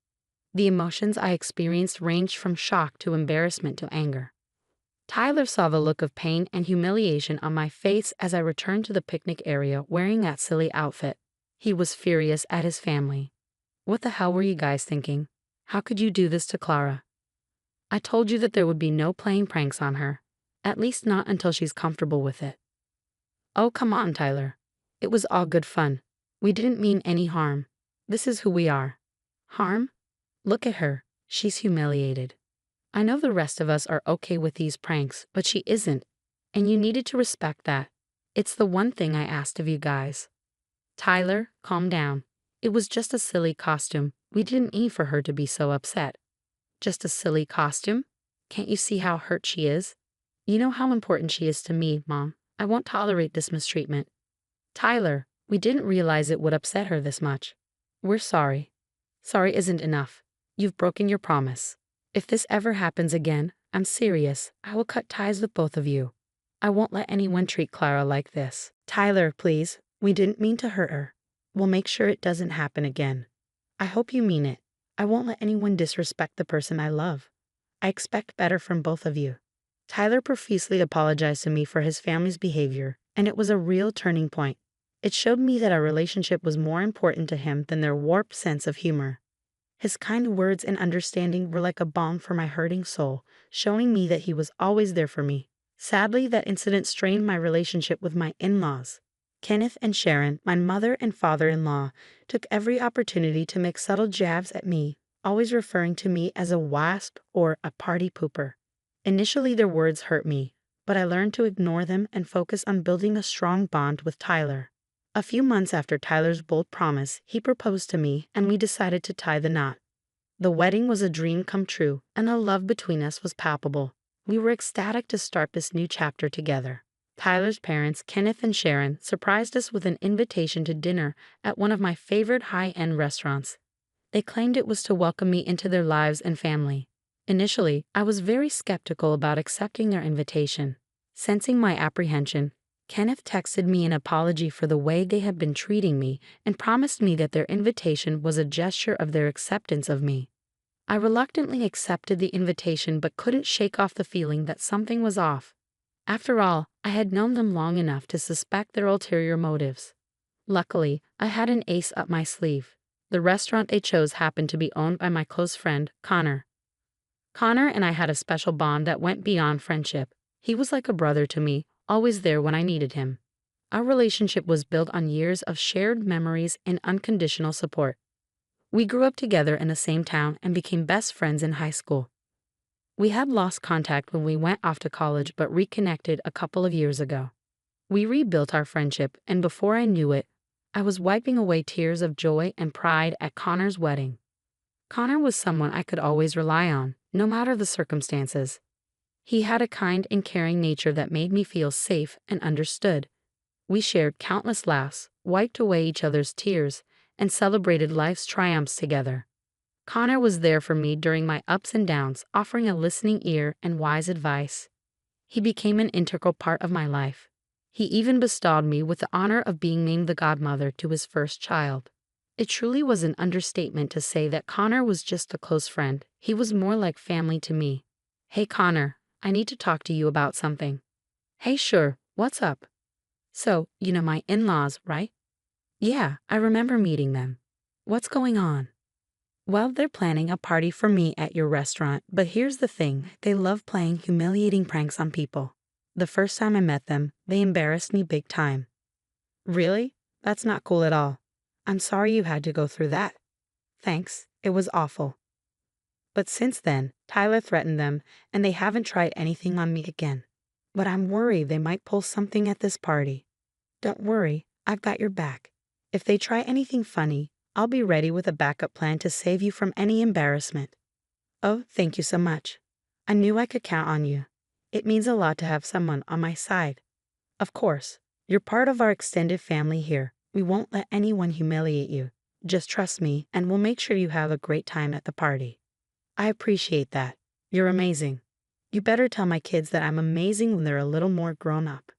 The emotions I experienced ranged from shock to embarrassment to anger. Tyler saw the look of pain and humiliation on my face as I returned to the picnic area wearing that silly outfit. He was furious at his family. "What the hell were you guys thinking? How could you do this to Clara? I told you that there would be no playing pranks on her. At least not until she's comfortable with it." "Oh, come on, Tyler. It was all good fun. We didn't mean any harm. This is who we are." "Harm? Look at her. She's humiliated. I know the rest of us are okay with these pranks, but she isn't, and you needed to respect that. It's the one thing I asked of you guys." "Tyler, calm down. It was just a silly costume. We didn't mean for her to be so upset." "Just a silly costume? Can't you see how hurt she is? You know how important she is to me, Mom. I won't tolerate this mistreatment." "Tyler, we didn't realize it would upset her this much. We're sorry." "Sorry isn't enough. You've broken your promise. If this ever happens again, I'm serious, I will cut ties with both of you. I won't let anyone treat Clara like this." "Tyler, please. We didn't mean to hurt her. We'll make sure it doesn't happen again. I hope you mean it. I won't let anyone disrespect the person I love. I expect better from both of you." Tyler profusely apologized to me for his family's behavior, and it was a real turning point. It showed me that our relationship was more important to him than their warped sense of humor. His kind words and understanding were like a balm for my hurting soul, showing me that he was always there for me. Sadly, that incident strained my relationship with my in-laws. Kenneth and Sharon, my mother and father-in-law, took every opportunity to make subtle jabs at me, always referring to me as a wasp or a party pooper. Initially, their words hurt me, but I learned to ignore them and focus on building a strong bond with Tyler. A few months after Tyler's bold promise, he proposed to me, and we decided to tie the knot. The wedding was a dream come true, and the love between us was palpable. We were ecstatic to start this new chapter together. Tyler's parents, Kenneth and Sharon, surprised us with an invitation to dinner at one of my favorite high-end restaurants. They claimed it was to welcome me into their lives and family. Initially, I was very skeptical about accepting their invitation. Sensing my apprehension, Kenneth texted me an apology for the way they had been treating me and promised me that their invitation was a gesture of their acceptance of me. I reluctantly accepted the invitation but couldn't shake off the feeling that something was off. After all, I had known them long enough to suspect their ulterior motives. Luckily, I had an ace up my sleeve. The restaurant they chose happened to be owned by my close friend, Connor. Connor and I had a special bond that went beyond friendship. He was like a brother to me, always there when I needed him. Our relationship was built on years of shared memories and unconditional support. We grew up together in the same town and became best friends in high school. We had lost contact when we went off to college but reconnected a couple of years ago. We rebuilt our friendship, and before I knew it, I was wiping away tears of joy and pride at Connor's wedding. Connor was someone I could always rely on, no matter the circumstances. He had a kind and caring nature that made me feel safe and understood. We shared countless laughs, wiped away each other's tears, and celebrated life's triumphs together. Connor was there for me during my ups and downs, offering a listening ear and wise advice. He became an integral part of my life. He even bestowed me with the honor of being named the godmother to his first child. It truly was an understatement to say that Connor was just a close friend. He was more like family to me. "Hey Connor, I need to talk to you about something." "Hey, sure, what's up?" "So, you know my in-laws, right?" "Yeah, I remember meeting them. What's going on?" "Well, they're planning a party for me at your restaurant, but here's the thing, they love playing humiliating pranks on people. The first time I met them, they embarrassed me big time." "Really? That's not cool at all. I'm sorry you had to go through that." "Thanks, it was awful." But since then, Tyler threatened them, and they haven't tried anything on me again. but I'm worried they might pull something at this party. Don't worry, I've got your back. If they try anything funny, I'll be ready with a backup plan to save you from any embarrassment. Oh, thank you so much. I knew I could count on you. It means a lot to have someone on my side. Of course, you're part of our extended family here. We won't let anyone humiliate you. Just trust me, and we'll make sure you have a great time at the party. I appreciate that. You're amazing. You better tell my kids that I'm amazing when they're a little more grown up.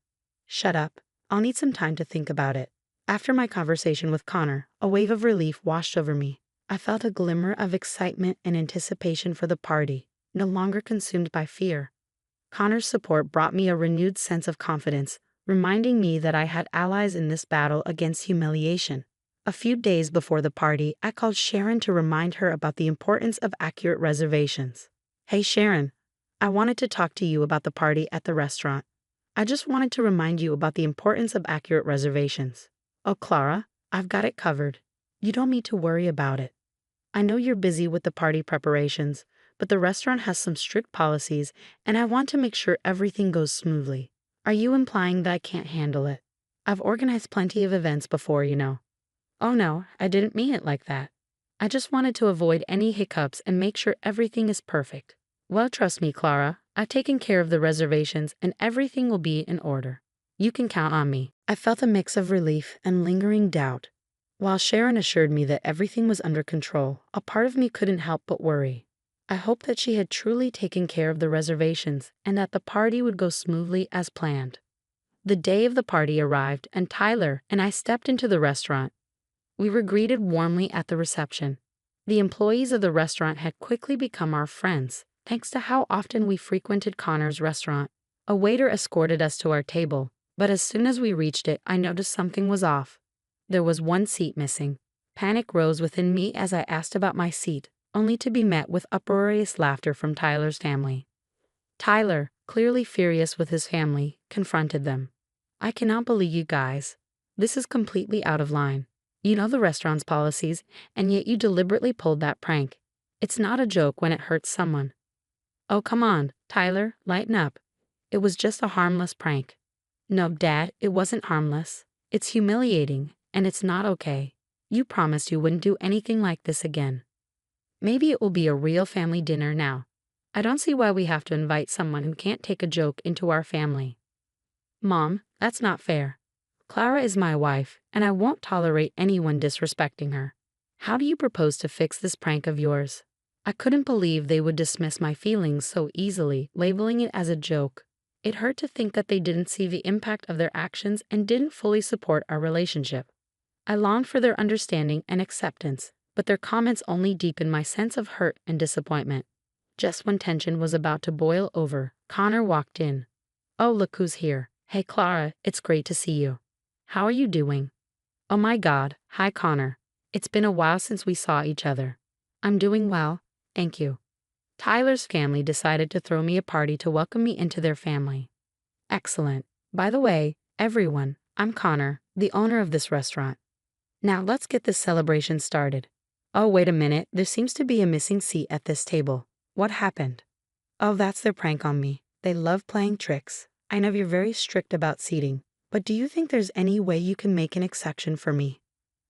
Shut up. I'll need some time to think about it. After my conversation with Connor, a wave of relief washed over me. I felt a glimmer of excitement and anticipation for the party, no longer consumed by fear. Connor's support brought me a renewed sense of confidence, reminding me that I had allies in this battle against humiliation. A few days before the party, I called Sharon to remind her about the importance of accurate reservations. Hey Sharon, I wanted to talk to you about the party at the restaurant. I just wanted to remind you about the importance of accurate reservations. Oh, Clara, I've got it covered. You don't need to worry about it. I know you're busy with the party preparations, but the restaurant has some strict policies, and I want to make sure everything goes smoothly. Are you implying that I can't handle it? I've organized plenty of events before, you know. Oh no, I didn't mean it like that. I just wanted to avoid any hiccups and make sure everything is perfect. Well, trust me, Clara, I've taken care of the reservations and everything will be in order. You can count on me. I felt a mix of relief and lingering doubt. While Sharon assured me that everything was under control, a part of me couldn't help but worry. I hoped that she had truly taken care of the reservations and that the party would go smoothly as planned. The day of the party arrived and Tyler and I stepped into the restaurant. We were greeted warmly at the reception. The employees of the restaurant had quickly become our friends, thanks to how often we frequented Connor's restaurant. A waiter escorted us to our table, but as soon as we reached it, I noticed something was off. There was one seat missing. Panic rose within me as I asked about my seat, only to be met with uproarious laughter from Tyler's family. Tyler, clearly furious with his family, confronted them. I cannot believe you guys. This is completely out of line. You know the restaurant's policies, and yet you deliberately pulled that prank. It's not a joke when it hurts someone. Oh, come on, Tyler, lighten up. It was just a harmless prank. No, Dad, it wasn't harmless. It's humiliating, and it's not okay. You promised you wouldn't do anything like this again. Maybe it will be a real family dinner now. I don't see why we have to invite someone who can't take a joke into our family. Mom, that's not fair. Clara is my wife, and I won't tolerate anyone disrespecting her. How do you propose to fix this prank of yours? I couldn't believe they would dismiss my feelings so easily, labeling it as a joke. It hurt to think that they didn't see the impact of their actions and didn't fully support our relationship. I longed for their understanding and acceptance, but their comments only deepened my sense of hurt and disappointment. Just when tension was about to boil over, Connor walked in. Oh, look who's here. Hey, Clara, it's great to see you. How are you doing? Oh my God, hi Connor. It's been a while since we saw each other. I'm doing well, thank you. Tyler's family decided to throw me a party to welcome me into their family. Excellent. By the way, everyone, I'm Connor, the owner of this restaurant. Now let's get this celebration started. Oh, wait a minute, there seems to be a missing seat at this table. What happened? Oh, that's their prank on me. They love playing tricks. I know you're very strict about seating, but do you think there's any way you can make an exception for me?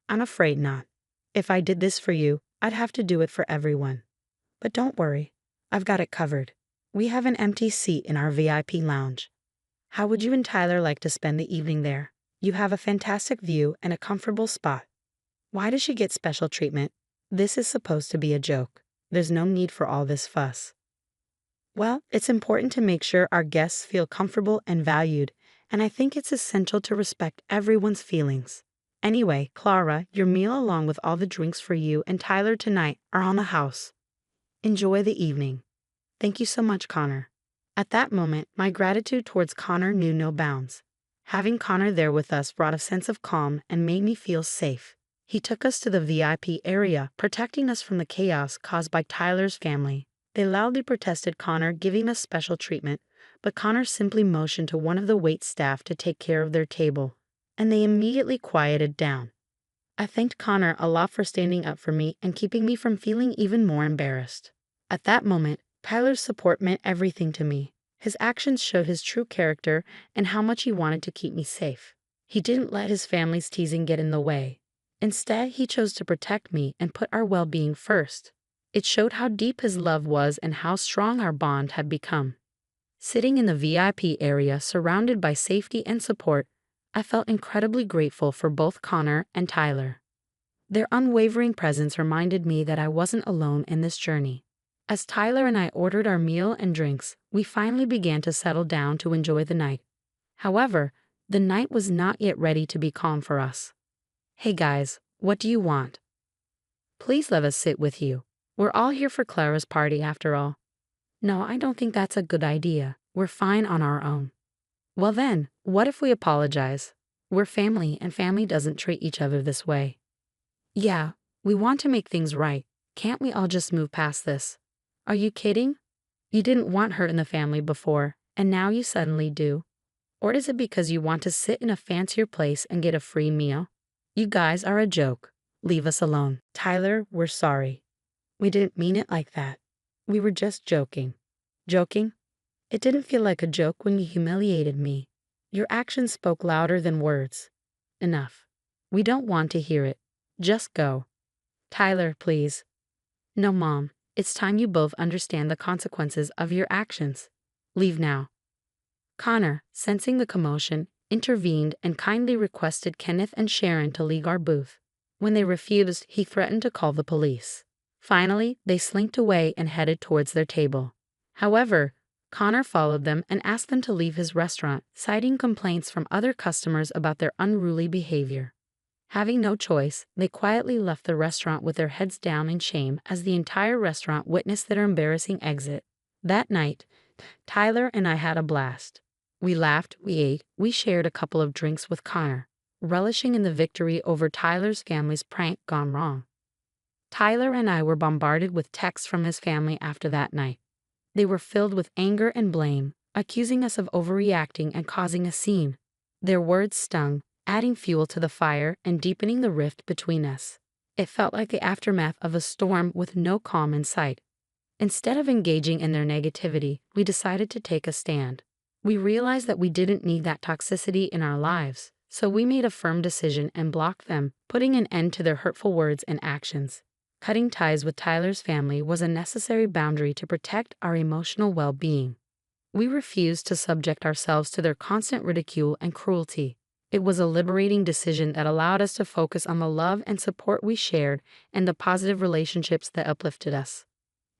I'm afraid not. If I did this for you, I'd have to do it for everyone. But don't worry, I've got it covered. We have an empty seat in our VIP lounge. How would you and Tyler like to spend the evening there? You have a fantastic view and a comfortable spot. Why does she get special treatment? This is supposed to be a joke. There's no need for all this fuss. Well, it's important to make sure our guests feel comfortable and valued, and I think it's essential to respect everyone's feelings. Anyway, Clara, your meal along with all the drinks for you and Tyler tonight are on the house. Enjoy the evening. Thank you so much, Connor. At that moment, my gratitude towards Connor knew no bounds. Having Connor there with us brought a sense of calm and made me feel safe. He took us to the VIP area, protecting us from the chaos caused by Tyler's family. They loudly protested Connor giving us special treatment, but Connor simply motioned to one of the wait staff to take care of their table, and they immediately quieted down. I thanked Connor a lot for standing up for me and keeping me from feeling even more embarrassed. At that moment, Tyler's support meant everything to me. His actions showed his true character and how much he wanted to keep me safe. He didn't let his family's teasing get in the way. Instead, he chose to protect me and put our well-being first. It showed how deep his love was and how strong our bond had become. Sitting in the VIP area surrounded by safety and support, I felt incredibly grateful for both Connor and Tyler. Their unwavering presence reminded me that I wasn't alone in this journey. As Tyler and I ordered our meal and drinks, we finally began to settle down to enjoy the night. However, the night was not yet ready to be calm for us. "Hey guys, what do you want? Please let us sit with you. We're all here for Clara's party after all." "No, I don't think that's a good idea. We're fine on our own." "Well then, what if we apologize? We're family and family doesn't treat each other this way." "Yeah, we want to make things right. Can't we all just move past this?" "Are you kidding? You didn't want her in the family before, and now you suddenly do? Or is it because you want to sit in a fancier place and get a free meal? You guys are a joke. Leave us alone." "Tyler, we're sorry. We didn't mean it like that. We were just joking." "Joking? It didn't feel like a joke when you humiliated me. Your actions spoke louder than words." "Enough. We don't want to hear it. Just go." "Tyler, please." "No, Mom. It's time you both understand the consequences of your actions. Leave now." Connor, sensing the commotion, intervened and kindly requested Kenneth and Sharon to leave our booth. When they refused, he threatened to call the police. Finally, they slinked away and headed towards their table. However, Connor followed them and asked them to leave his restaurant, citing complaints from other customers about their unruly behavior. Having no choice, they quietly left the restaurant with their heads down in shame as the entire restaurant witnessed their embarrassing exit. That night, Tyler and I had a blast. We laughed, we ate, we shared a couple of drinks with Connor, relishing in the victory over Tyler's family's prank gone wrong. Tyler and I were bombarded with texts from his family after that night. They were filled with anger and blame, accusing us of overreacting and causing a scene. Their words stung, adding fuel to the fire and deepening the rift between us. It felt like the aftermath of a storm with no calm in sight. Instead of engaging in their negativity, we decided to take a stand. We realized that we didn't need that toxicity in our lives, so we made a firm decision and blocked them, putting an end to their hurtful words and actions. Cutting ties with Tyler's family was a necessary boundary to protect our emotional well-being. We refused to subject ourselves to their constant ridicule and cruelty. It was a liberating decision that allowed us to focus on the love and support we shared and the positive relationships that uplifted us.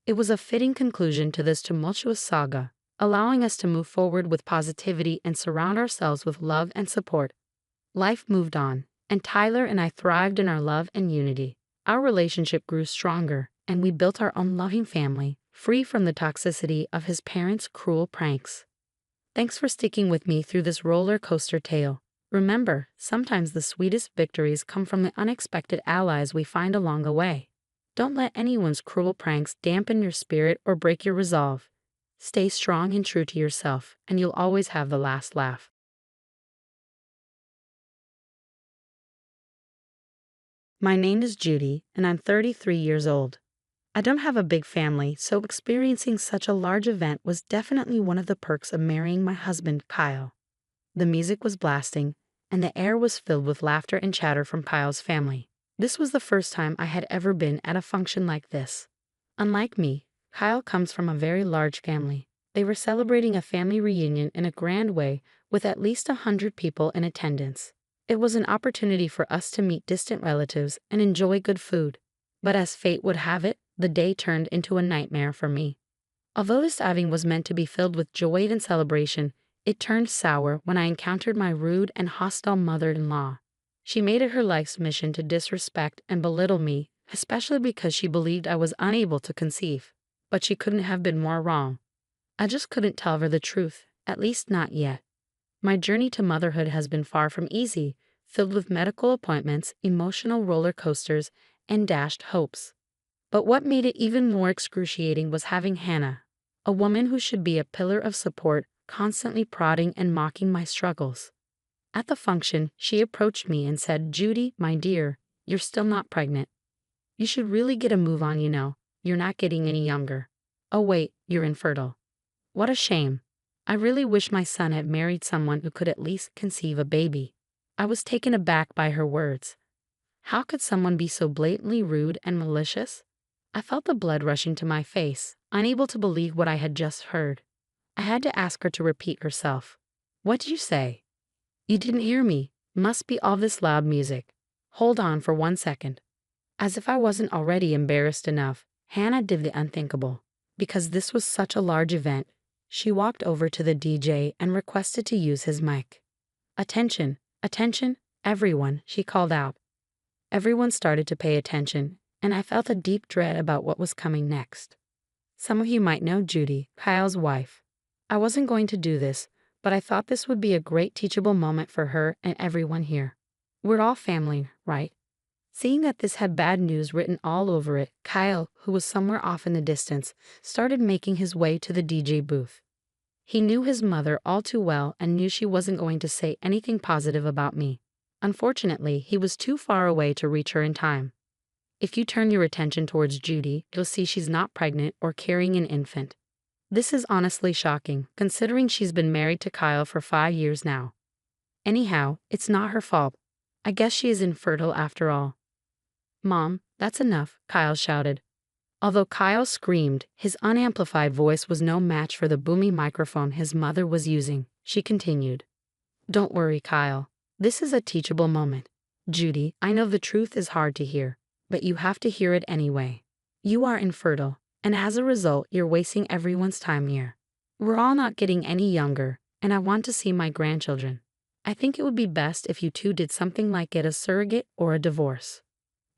It was a fitting conclusion to this tumultuous saga, allowing us to move forward with positivity and surround ourselves with love and support. Life moved on, and Tyler and I thrived in our love and unity. Our relationship grew stronger, and we built our own loving family, free from the toxicity of his parents' cruel pranks. Thanks for sticking with me through this roller coaster tale. Remember, sometimes the sweetest victories come from the unexpected allies we find along the way. Don't let anyone's cruel pranks dampen your spirit or break your resolve. Stay strong and true to yourself, and you'll always have the last laugh. My name is Judy, and I'm 33 years old. I don't have a big family, so experiencing such a large event was definitely one of the perks of marrying my husband, Kyle. The music was blasting, and the air was filled with laughter and chatter from Kyle's family. This was the first time I had ever been at a function like this. Unlike me, Kyle comes from a very large family. They were celebrating a family reunion in a grand way with at least 100 people in attendance. It was an opportunity for us to meet distant relatives and enjoy good food. But as fate would have it, the day turned into a nightmare for me. Although this outing was meant to be filled with joy and celebration, it turned sour when I encountered my rude and hostile mother-in-law. She made it her life's mission to disrespect and belittle me, especially because she believed I was unable to conceive. But she couldn't have been more wrong. I just couldn't tell her the truth, at least not yet. My journey to motherhood has been far from easy, filled with medical appointments, emotional roller coasters, and dashed hopes. But what made it even more excruciating was having Hannah, a woman who should be a pillar of support, constantly prodding and mocking my struggles. At the function, she approached me and said, "Judy, my dear, you're still not pregnant. You should really get a move on, you know. You're not getting any younger. Oh wait, you're infertile. What a shame. I really wish my son had married someone who could at least conceive a baby. I was taken aback by her words. How could someone be so blatantly rude and malicious? I felt the blood rushing to my face, unable to believe what I had just heard. I had to ask her to repeat herself. What did you say? You didn't hear me. Must be all this loud music. Hold on for 1 second. As if I wasn't already embarrassed enough, Hannah did the unthinkable. Because this was such a large event, she walked over to the DJ and requested to use his mic. Attention, attention, everyone, she called out. Everyone started to pay attention, and I felt a deep dread about what was coming next. Some of you might know Judy, Kyle's wife. I wasn't going to do this, but I thought this would be a great teachable moment for her and everyone here. We're all family, right? Seeing that this had bad news written all over it, Kyle, who was somewhere off in the distance, started making his way to the DJ booth. He knew his mother all too well and knew she wasn't going to say anything positive about me. Unfortunately, he was too far away to reach her in time. If you turn your attention towards Judy, you'll see she's not pregnant or carrying an infant. This is honestly shocking, considering she's been married to Kyle for 5 years now. Anyhow, it's not her fault. I guess she is infertile after all. Mom, that's enough, Kyle shouted. Although Kyle screamed, his unamplified voice was no match for the boomy microphone his mother was using. She continued. Don't worry, Kyle. This is a teachable moment. Judy, I know the truth is hard to hear, but you have to hear it anyway. You are infertile, and as a result, you're wasting everyone's time here. We're all not getting any younger, and I want to see my grandchildren. I think it would be best if you two did something like get a surrogate or a divorce.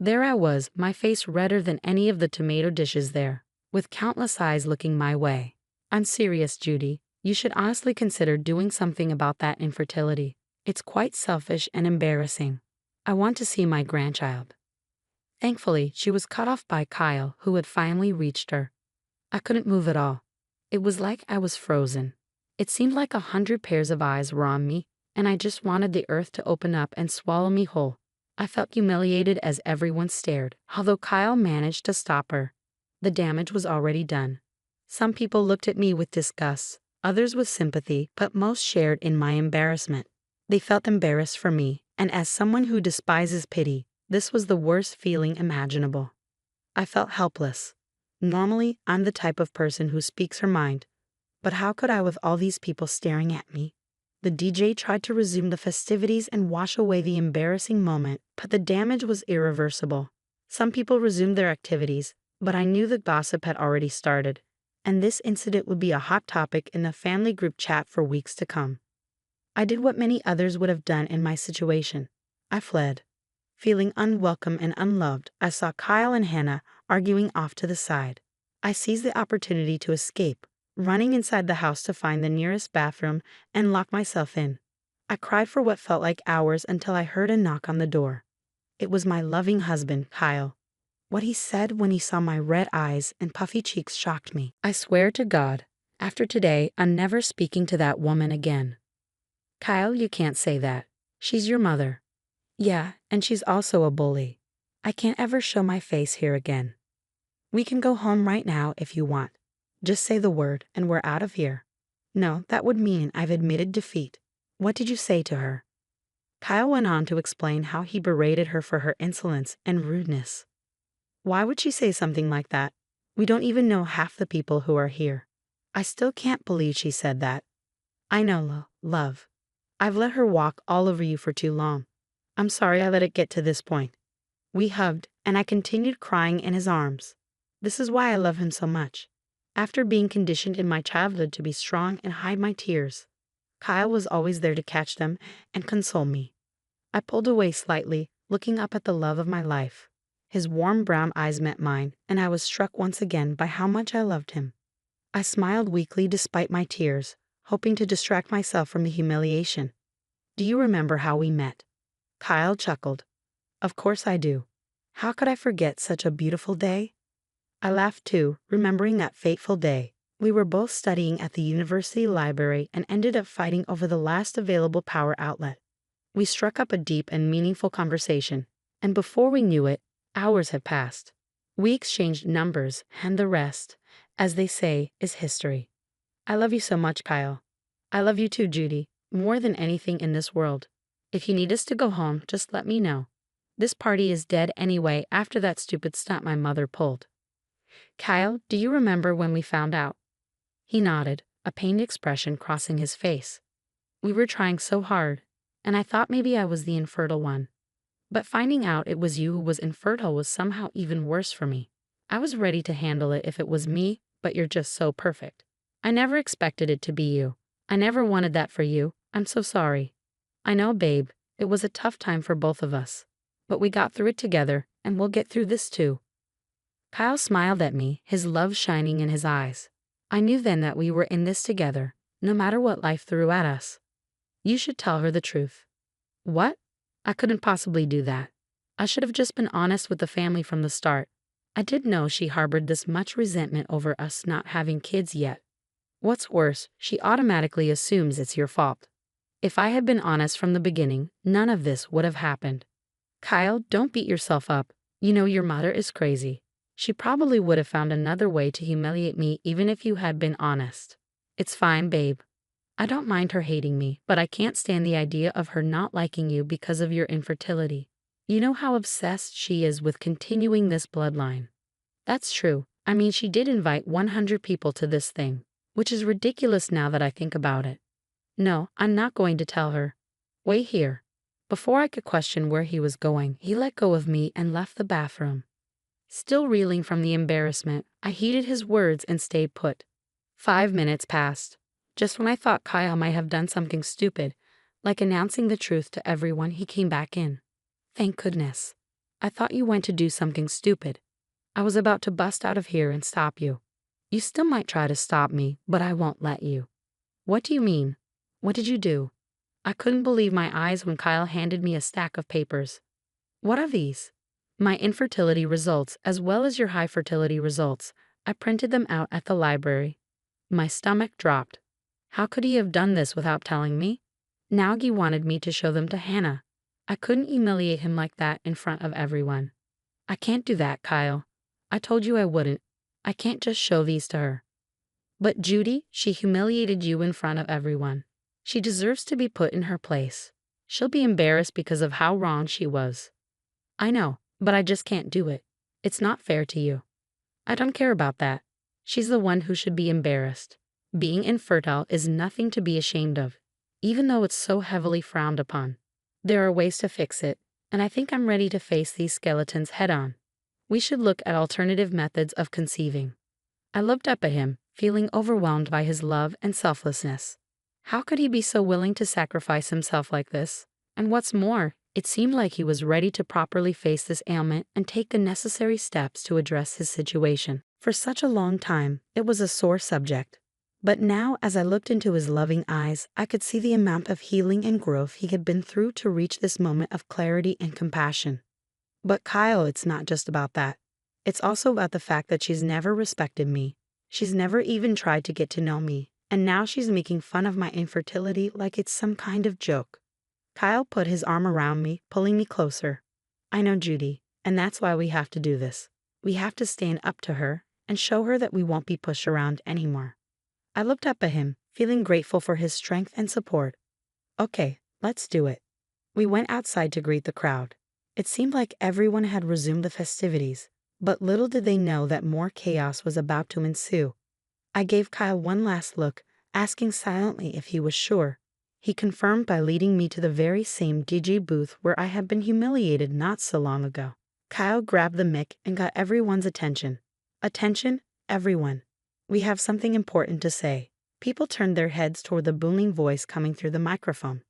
There I was, my face redder than any of the tomato dishes there, with countless eyes looking my way. I'm serious, Judy. You should honestly consider doing something about that infertility. It's quite selfish and embarrassing. I want to see my grandchild. Thankfully, she was cut off by Kyle, who had finally reached her. I couldn't move at all. It was like I was frozen. It seemed like 100 pairs of eyes were on me, and I just wanted the earth to open up and swallow me whole. I felt humiliated as everyone stared, although Kyle managed to stop her. The damage was already done. Some people looked at me with disgust, others with sympathy, but most shared in my embarrassment. They felt embarrassed for me, and as someone who despises pity, this was the worst feeling imaginable. I felt helpless. Normally, I'm the type of person who speaks her mind, but how could I with all these people staring at me? The DJ tried to resume the festivities and wash away the embarrassing moment, but the damage was irreversible. Some people resumed their activities, but I knew the gossip had already started, and this incident would be a hot topic in the family group chat for weeks to come. I did what many others would have done in my situation. I fled. Feeling unwelcome and unloved, I saw Kyle and Hannah arguing off to the side. I seized the opportunity to escape, running inside the house to find the nearest bathroom and lock myself in. I cried for what felt like hours until I heard a knock on the door. It was my loving husband, Kyle. What he said when he saw my red eyes and puffy cheeks shocked me. I swear to God, after today, I'm never speaking to that woman again. Kyle, you can't say that. She's your mother. Yeah, and she's also a bully. I can't ever show my face here again. We can go home right now if you want. Just say the word and we're out of here. No, that would mean I've admitted defeat. What did you say to her? Kyle went on to explain how he berated her for her insolence and rudeness. Why would she say something like that? We don't even know half the people who are here. I still can't believe she said that. I know, love. I've let her walk all over you for too long. I'm sorry I let it get to this point. We hugged, and I continued crying in his arms. This is why I love him so much. After being conditioned in my childhood to be strong and hide my tears, Kyle was always there to catch them and console me. I pulled away slightly, looking up at the love of my life. His warm brown eyes met mine, and I was struck once again by how much I loved him. I smiled weakly despite my tears, hoping to distract myself from the humiliation. Do you remember how we met? Kyle chuckled. Of course I do. How could I forget such a beautiful day? I laughed too, remembering that fateful day. We were both studying at the university library and ended up fighting over the last available power outlet. We struck up a deep and meaningful conversation, and before we knew it, hours had passed. We exchanged numbers, and the rest, as they say, is history. I love you so much, Kyle. I love you too, Judy, more than anything in this world. If you need us to go home, just let me know. This party is dead anyway after that stupid stunt my mother pulled. Kyle, do you remember when we found out? He nodded, a pained expression crossing his face. We were trying so hard, and I thought maybe I was the infertile one. But finding out it was you who was infertile was somehow even worse for me. I was ready to handle it if it was me, but you're just so perfect. I never expected it to be you. I never wanted that for you. I'm so sorry. I know, babe, it was a tough time for both of us. But we got through it together, and we'll get through this too. Kyle smiled at me, his love shining in his eyes. I knew then that we were in this together, no matter what life threw at us. You should tell her the truth. What? I couldn't possibly do that. I should have just been honest with the family from the start. I did know she harbored this much resentment over us not having kids yet. What's worse, she automatically assumes it's your fault. If I had been honest from the beginning, none of this would have happened. Kyle, don't beat yourself up. You know your mother is crazy. She probably would have found another way to humiliate me even if you had been honest. It's fine, babe. I don't mind her hating me, but I can't stand the idea of her not liking you because of your infertility. You know how obsessed she is with continuing this bloodline. That's true. I mean, she did invite 100 people to this thing, which is ridiculous now that I think about it. No, I'm not going to tell her. Wait here. Before I could question where he was going, he let go of me and left the bathroom. Still reeling from the embarrassment, I heeded his words and stayed put. 5 minutes passed. Just when I thought Kyle might have done something stupid, like announcing the truth to everyone, he came back in. Thank goodness. I thought you went to do something stupid. I was about to bust out of here and stop you. You still might try to stop me, but I won't let you. What do you mean? What did you do? I couldn't believe my eyes when Kyle handed me a stack of papers. What are these? My infertility results, as well as your high fertility results. I printed them out at the library. My stomach dropped. How could he have done this without telling me? Now he wanted me to show them to Hannah. I couldn't humiliate him like that in front of everyone. I can't do that, Kyle. I told you I wouldn't. I can't just show these to her. But Judy, she humiliated you in front of everyone. She deserves to be put in her place. She'll be embarrassed because of how wrong she was. I know, but I just can't do it. It's not fair to you. I don't care about that. She's the one who should be embarrassed. Being infertile is nothing to be ashamed of, even though it's so heavily frowned upon. There are ways to fix it, and I think I'm ready to face these skeletons head on. We should look at alternative methods of conceiving. I looked up at him, feeling overwhelmed by his love and selflessness. How could he be so willing to sacrifice himself like this? And what's more, it seemed like he was ready to properly face this ailment and take the necessary steps to address his situation. For such a long time, it was a sore subject. But now, as I looked into his loving eyes, I could see the amount of healing and growth he had been through to reach this moment of clarity and compassion. But Kyle, it's not just about that. It's also about the fact that she's never respected me. She's never even tried to get to know me. And now she's making fun of my infertility like it's some kind of joke. Kyle put his arm around me, pulling me closer. I know, Judy, and that's why we have to do this. We have to stand up to her and show her that we won't be pushed around anymore. I looked up at him, feeling grateful for his strength and support. Okay, let's do it. We went outside to greet the crowd. It seemed like everyone had resumed the festivities, but little did they know that more chaos was about to ensue. I gave Kyle one last look, asking silently if he was sure. He confirmed by leading me to the very same DJ booth where I had been humiliated not so long ago. Kyle grabbed the mic and got everyone's attention. Attention, everyone. We have something important to say. People turned their heads toward the booming voice coming through the microphone.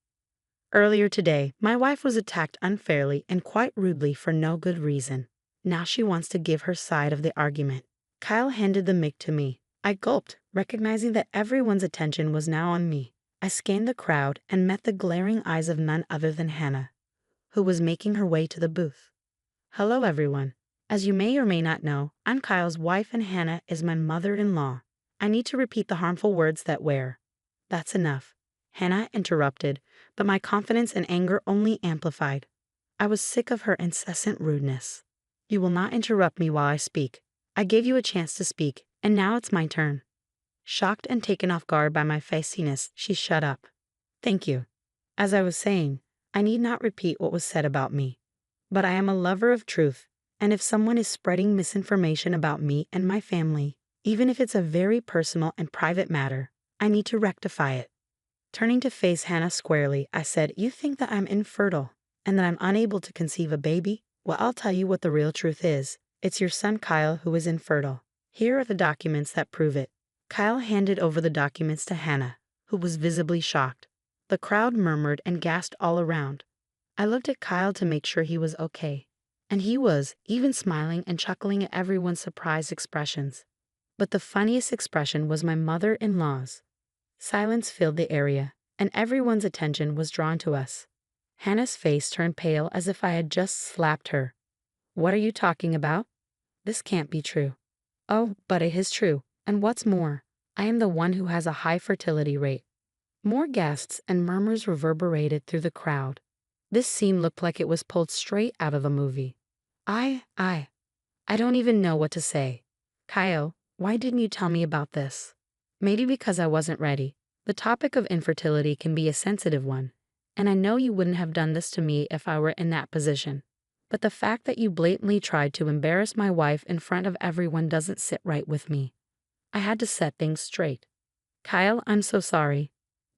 Earlier today, my wife was attacked unfairly and quite rudely for no good reason. Now she wants to give her side of the argument. Kyle handed the mic to me. I gulped, recognizing that everyone's attention was now on me. I scanned the crowd and met the glaring eyes of none other than Hannah, who was making her way to the booth. Hello, everyone. As you may or may not know, I'm Kyle's wife and Hannah is my mother-in-law. I need to repeat the harmful words that were. That's enough. Hannah interrupted, but my confidence and anger only amplified. I was sick of her incessant rudeness. You will not interrupt me while I speak. I gave you a chance to speak, and now it's my turn. Shocked and taken off guard by my feistiness, she shut up. Thank you. As I was saying, I need not repeat what was said about me. But I am a lover of truth, and if someone is spreading misinformation about me and my family, even if it's a very personal and private matter, I need to rectify it. Turning to face Hannah squarely, I said, "You think that I'm infertile and that I'm unable to conceive a baby? Well, I'll tell you what the real truth is. It's your son Kyle who is infertile. Here are the documents that prove it." Kyle handed over the documents to Hannah, who was visibly shocked. The crowd murmured and gasped all around. I looked at Kyle to make sure he was okay, and he was, even smiling and chuckling at everyone's surprised expressions. But the funniest expression was my mother-in-law's. Silence filled the area, and everyone's attention was drawn to us. Hannah's face turned pale as if I had just slapped her. "What are you talking about? This can't be true." "Oh, but it is true, and what's more, I am the one who has a high fertility rate." More gasps and murmurs reverberated through the crowd. This scene looked like it was pulled straight out of a movie. I don't even know what to say. Kyle, why didn't you tell me about this? Maybe because I wasn't ready. The topic of infertility can be a sensitive one, and I know you wouldn't have done this to me if I were in that position. But the fact that you blatantly tried to embarrass my wife in front of everyone doesn't sit right with me. I had to set things straight. Kyle, I'm so sorry.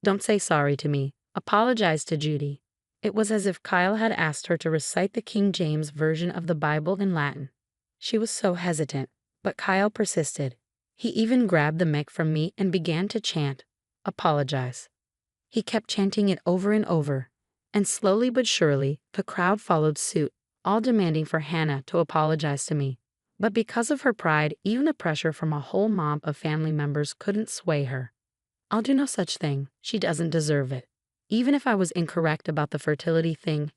Don't say sorry to me. Apologize to Judy. It was as if Kyle had asked her to recite the King James version of the Bible in Latin. She was so hesitant, but Kyle persisted. He even grabbed the mic from me and began to chant, "Apologize." He kept chanting it over and over, and slowly but surely, the crowd followed suit, all demanding for Hannah to apologize to me. But because of her pride, even the pressure from a whole mob of family members couldn't sway her. "I'll do no such thing. She doesn't deserve it." Even if I was incorrect about the fertility thing,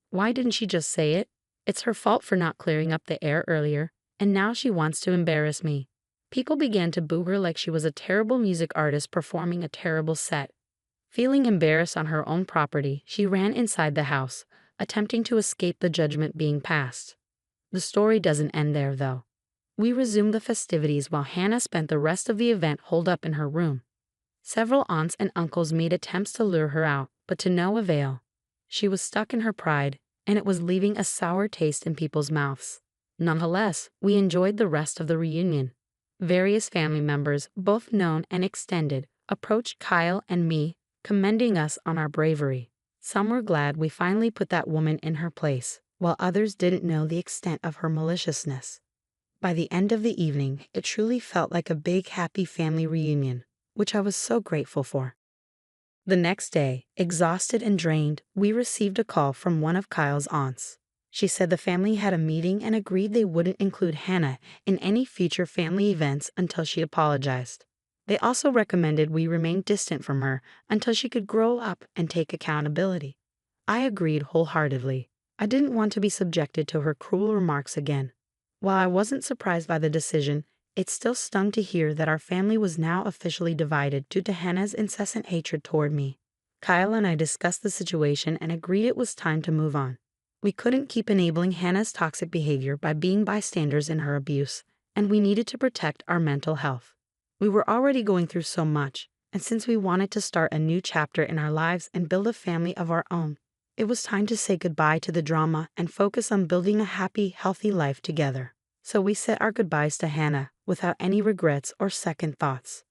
why didn't she just say it? It's her fault for not clearing up the air earlier, and now she wants to embarrass me. People began to boo her like she was a terrible music artist performing a terrible set. Feeling embarrassed on her own property, she ran inside the house, attempting to escape the judgment being passed. The story doesn't end there, though. We resumed the festivities while Hannah spent the rest of the event holed up in her room. Several aunts and uncles made attempts to lure her out, but to no avail. She was stuck in her pride, and it was leaving a sour taste in people's mouths. Nonetheless, we enjoyed the rest of the reunion. Various family members, both known and extended, approached Kyle and me, commending us on our bravery. Some were glad we finally put that woman in her place, while others didn't know the extent of her maliciousness. By the end of the evening, it truly felt like a big, happy family reunion, which I was so grateful for. The next day, exhausted and drained, we received a call from one of Kyle's aunts. She said the family had a meeting and agreed they wouldn't include Hannah in any future family events until she apologized. They also recommended we remain distant from her until she could grow up and take accountability. I agreed wholeheartedly. I didn't want to be subjected to her cruel remarks again. While I wasn't surprised by the decision, it still stung to hear that our family was now officially divided due to Hannah's incessant hatred toward me. Kyle and I discussed the situation and agreed it was time to move on. We couldn't keep enabling Hannah's toxic behavior by being bystanders in her abuse, and we needed to protect our mental health. We were already going through so much, and since we wanted to start a new chapter in our lives and build a family of our own, it was time to say goodbye to the drama and focus on building a happy, healthy life together. So we said our goodbyes to Hannah without any regrets or second thoughts.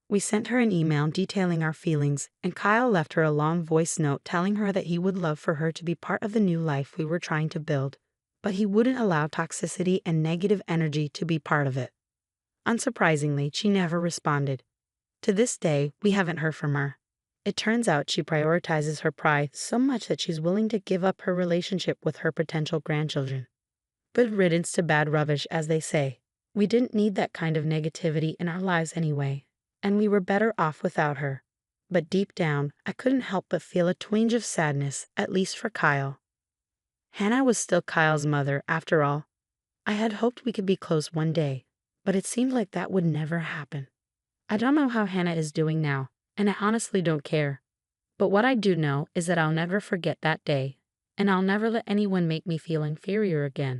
We sent her an email detailing our feelings, and Kyle left her a long voice note telling her that he would love for her to be part of the new life we were trying to build, but he wouldn't allow toxicity and negative energy to be part of it. Unsurprisingly, she never responded. To this day, we haven't heard from her. It turns out she prioritizes her pride so much that she's willing to give up her relationship with her potential grandchildren. Good riddance to bad rubbish, as they say. We didn't need that kind of negativity in our lives anyway, and we were better off without her. But deep down, I couldn't help but feel a twinge of sadness, at least for Kyle. Hannah was still Kyle's mother, after all. I had hoped we could be close one day, but it seemed like that would never happen. I don't know how Hannah is doing now, and I honestly don't care. But what I do know is that I'll never forget that day, and I'll never let anyone make me feel inferior again.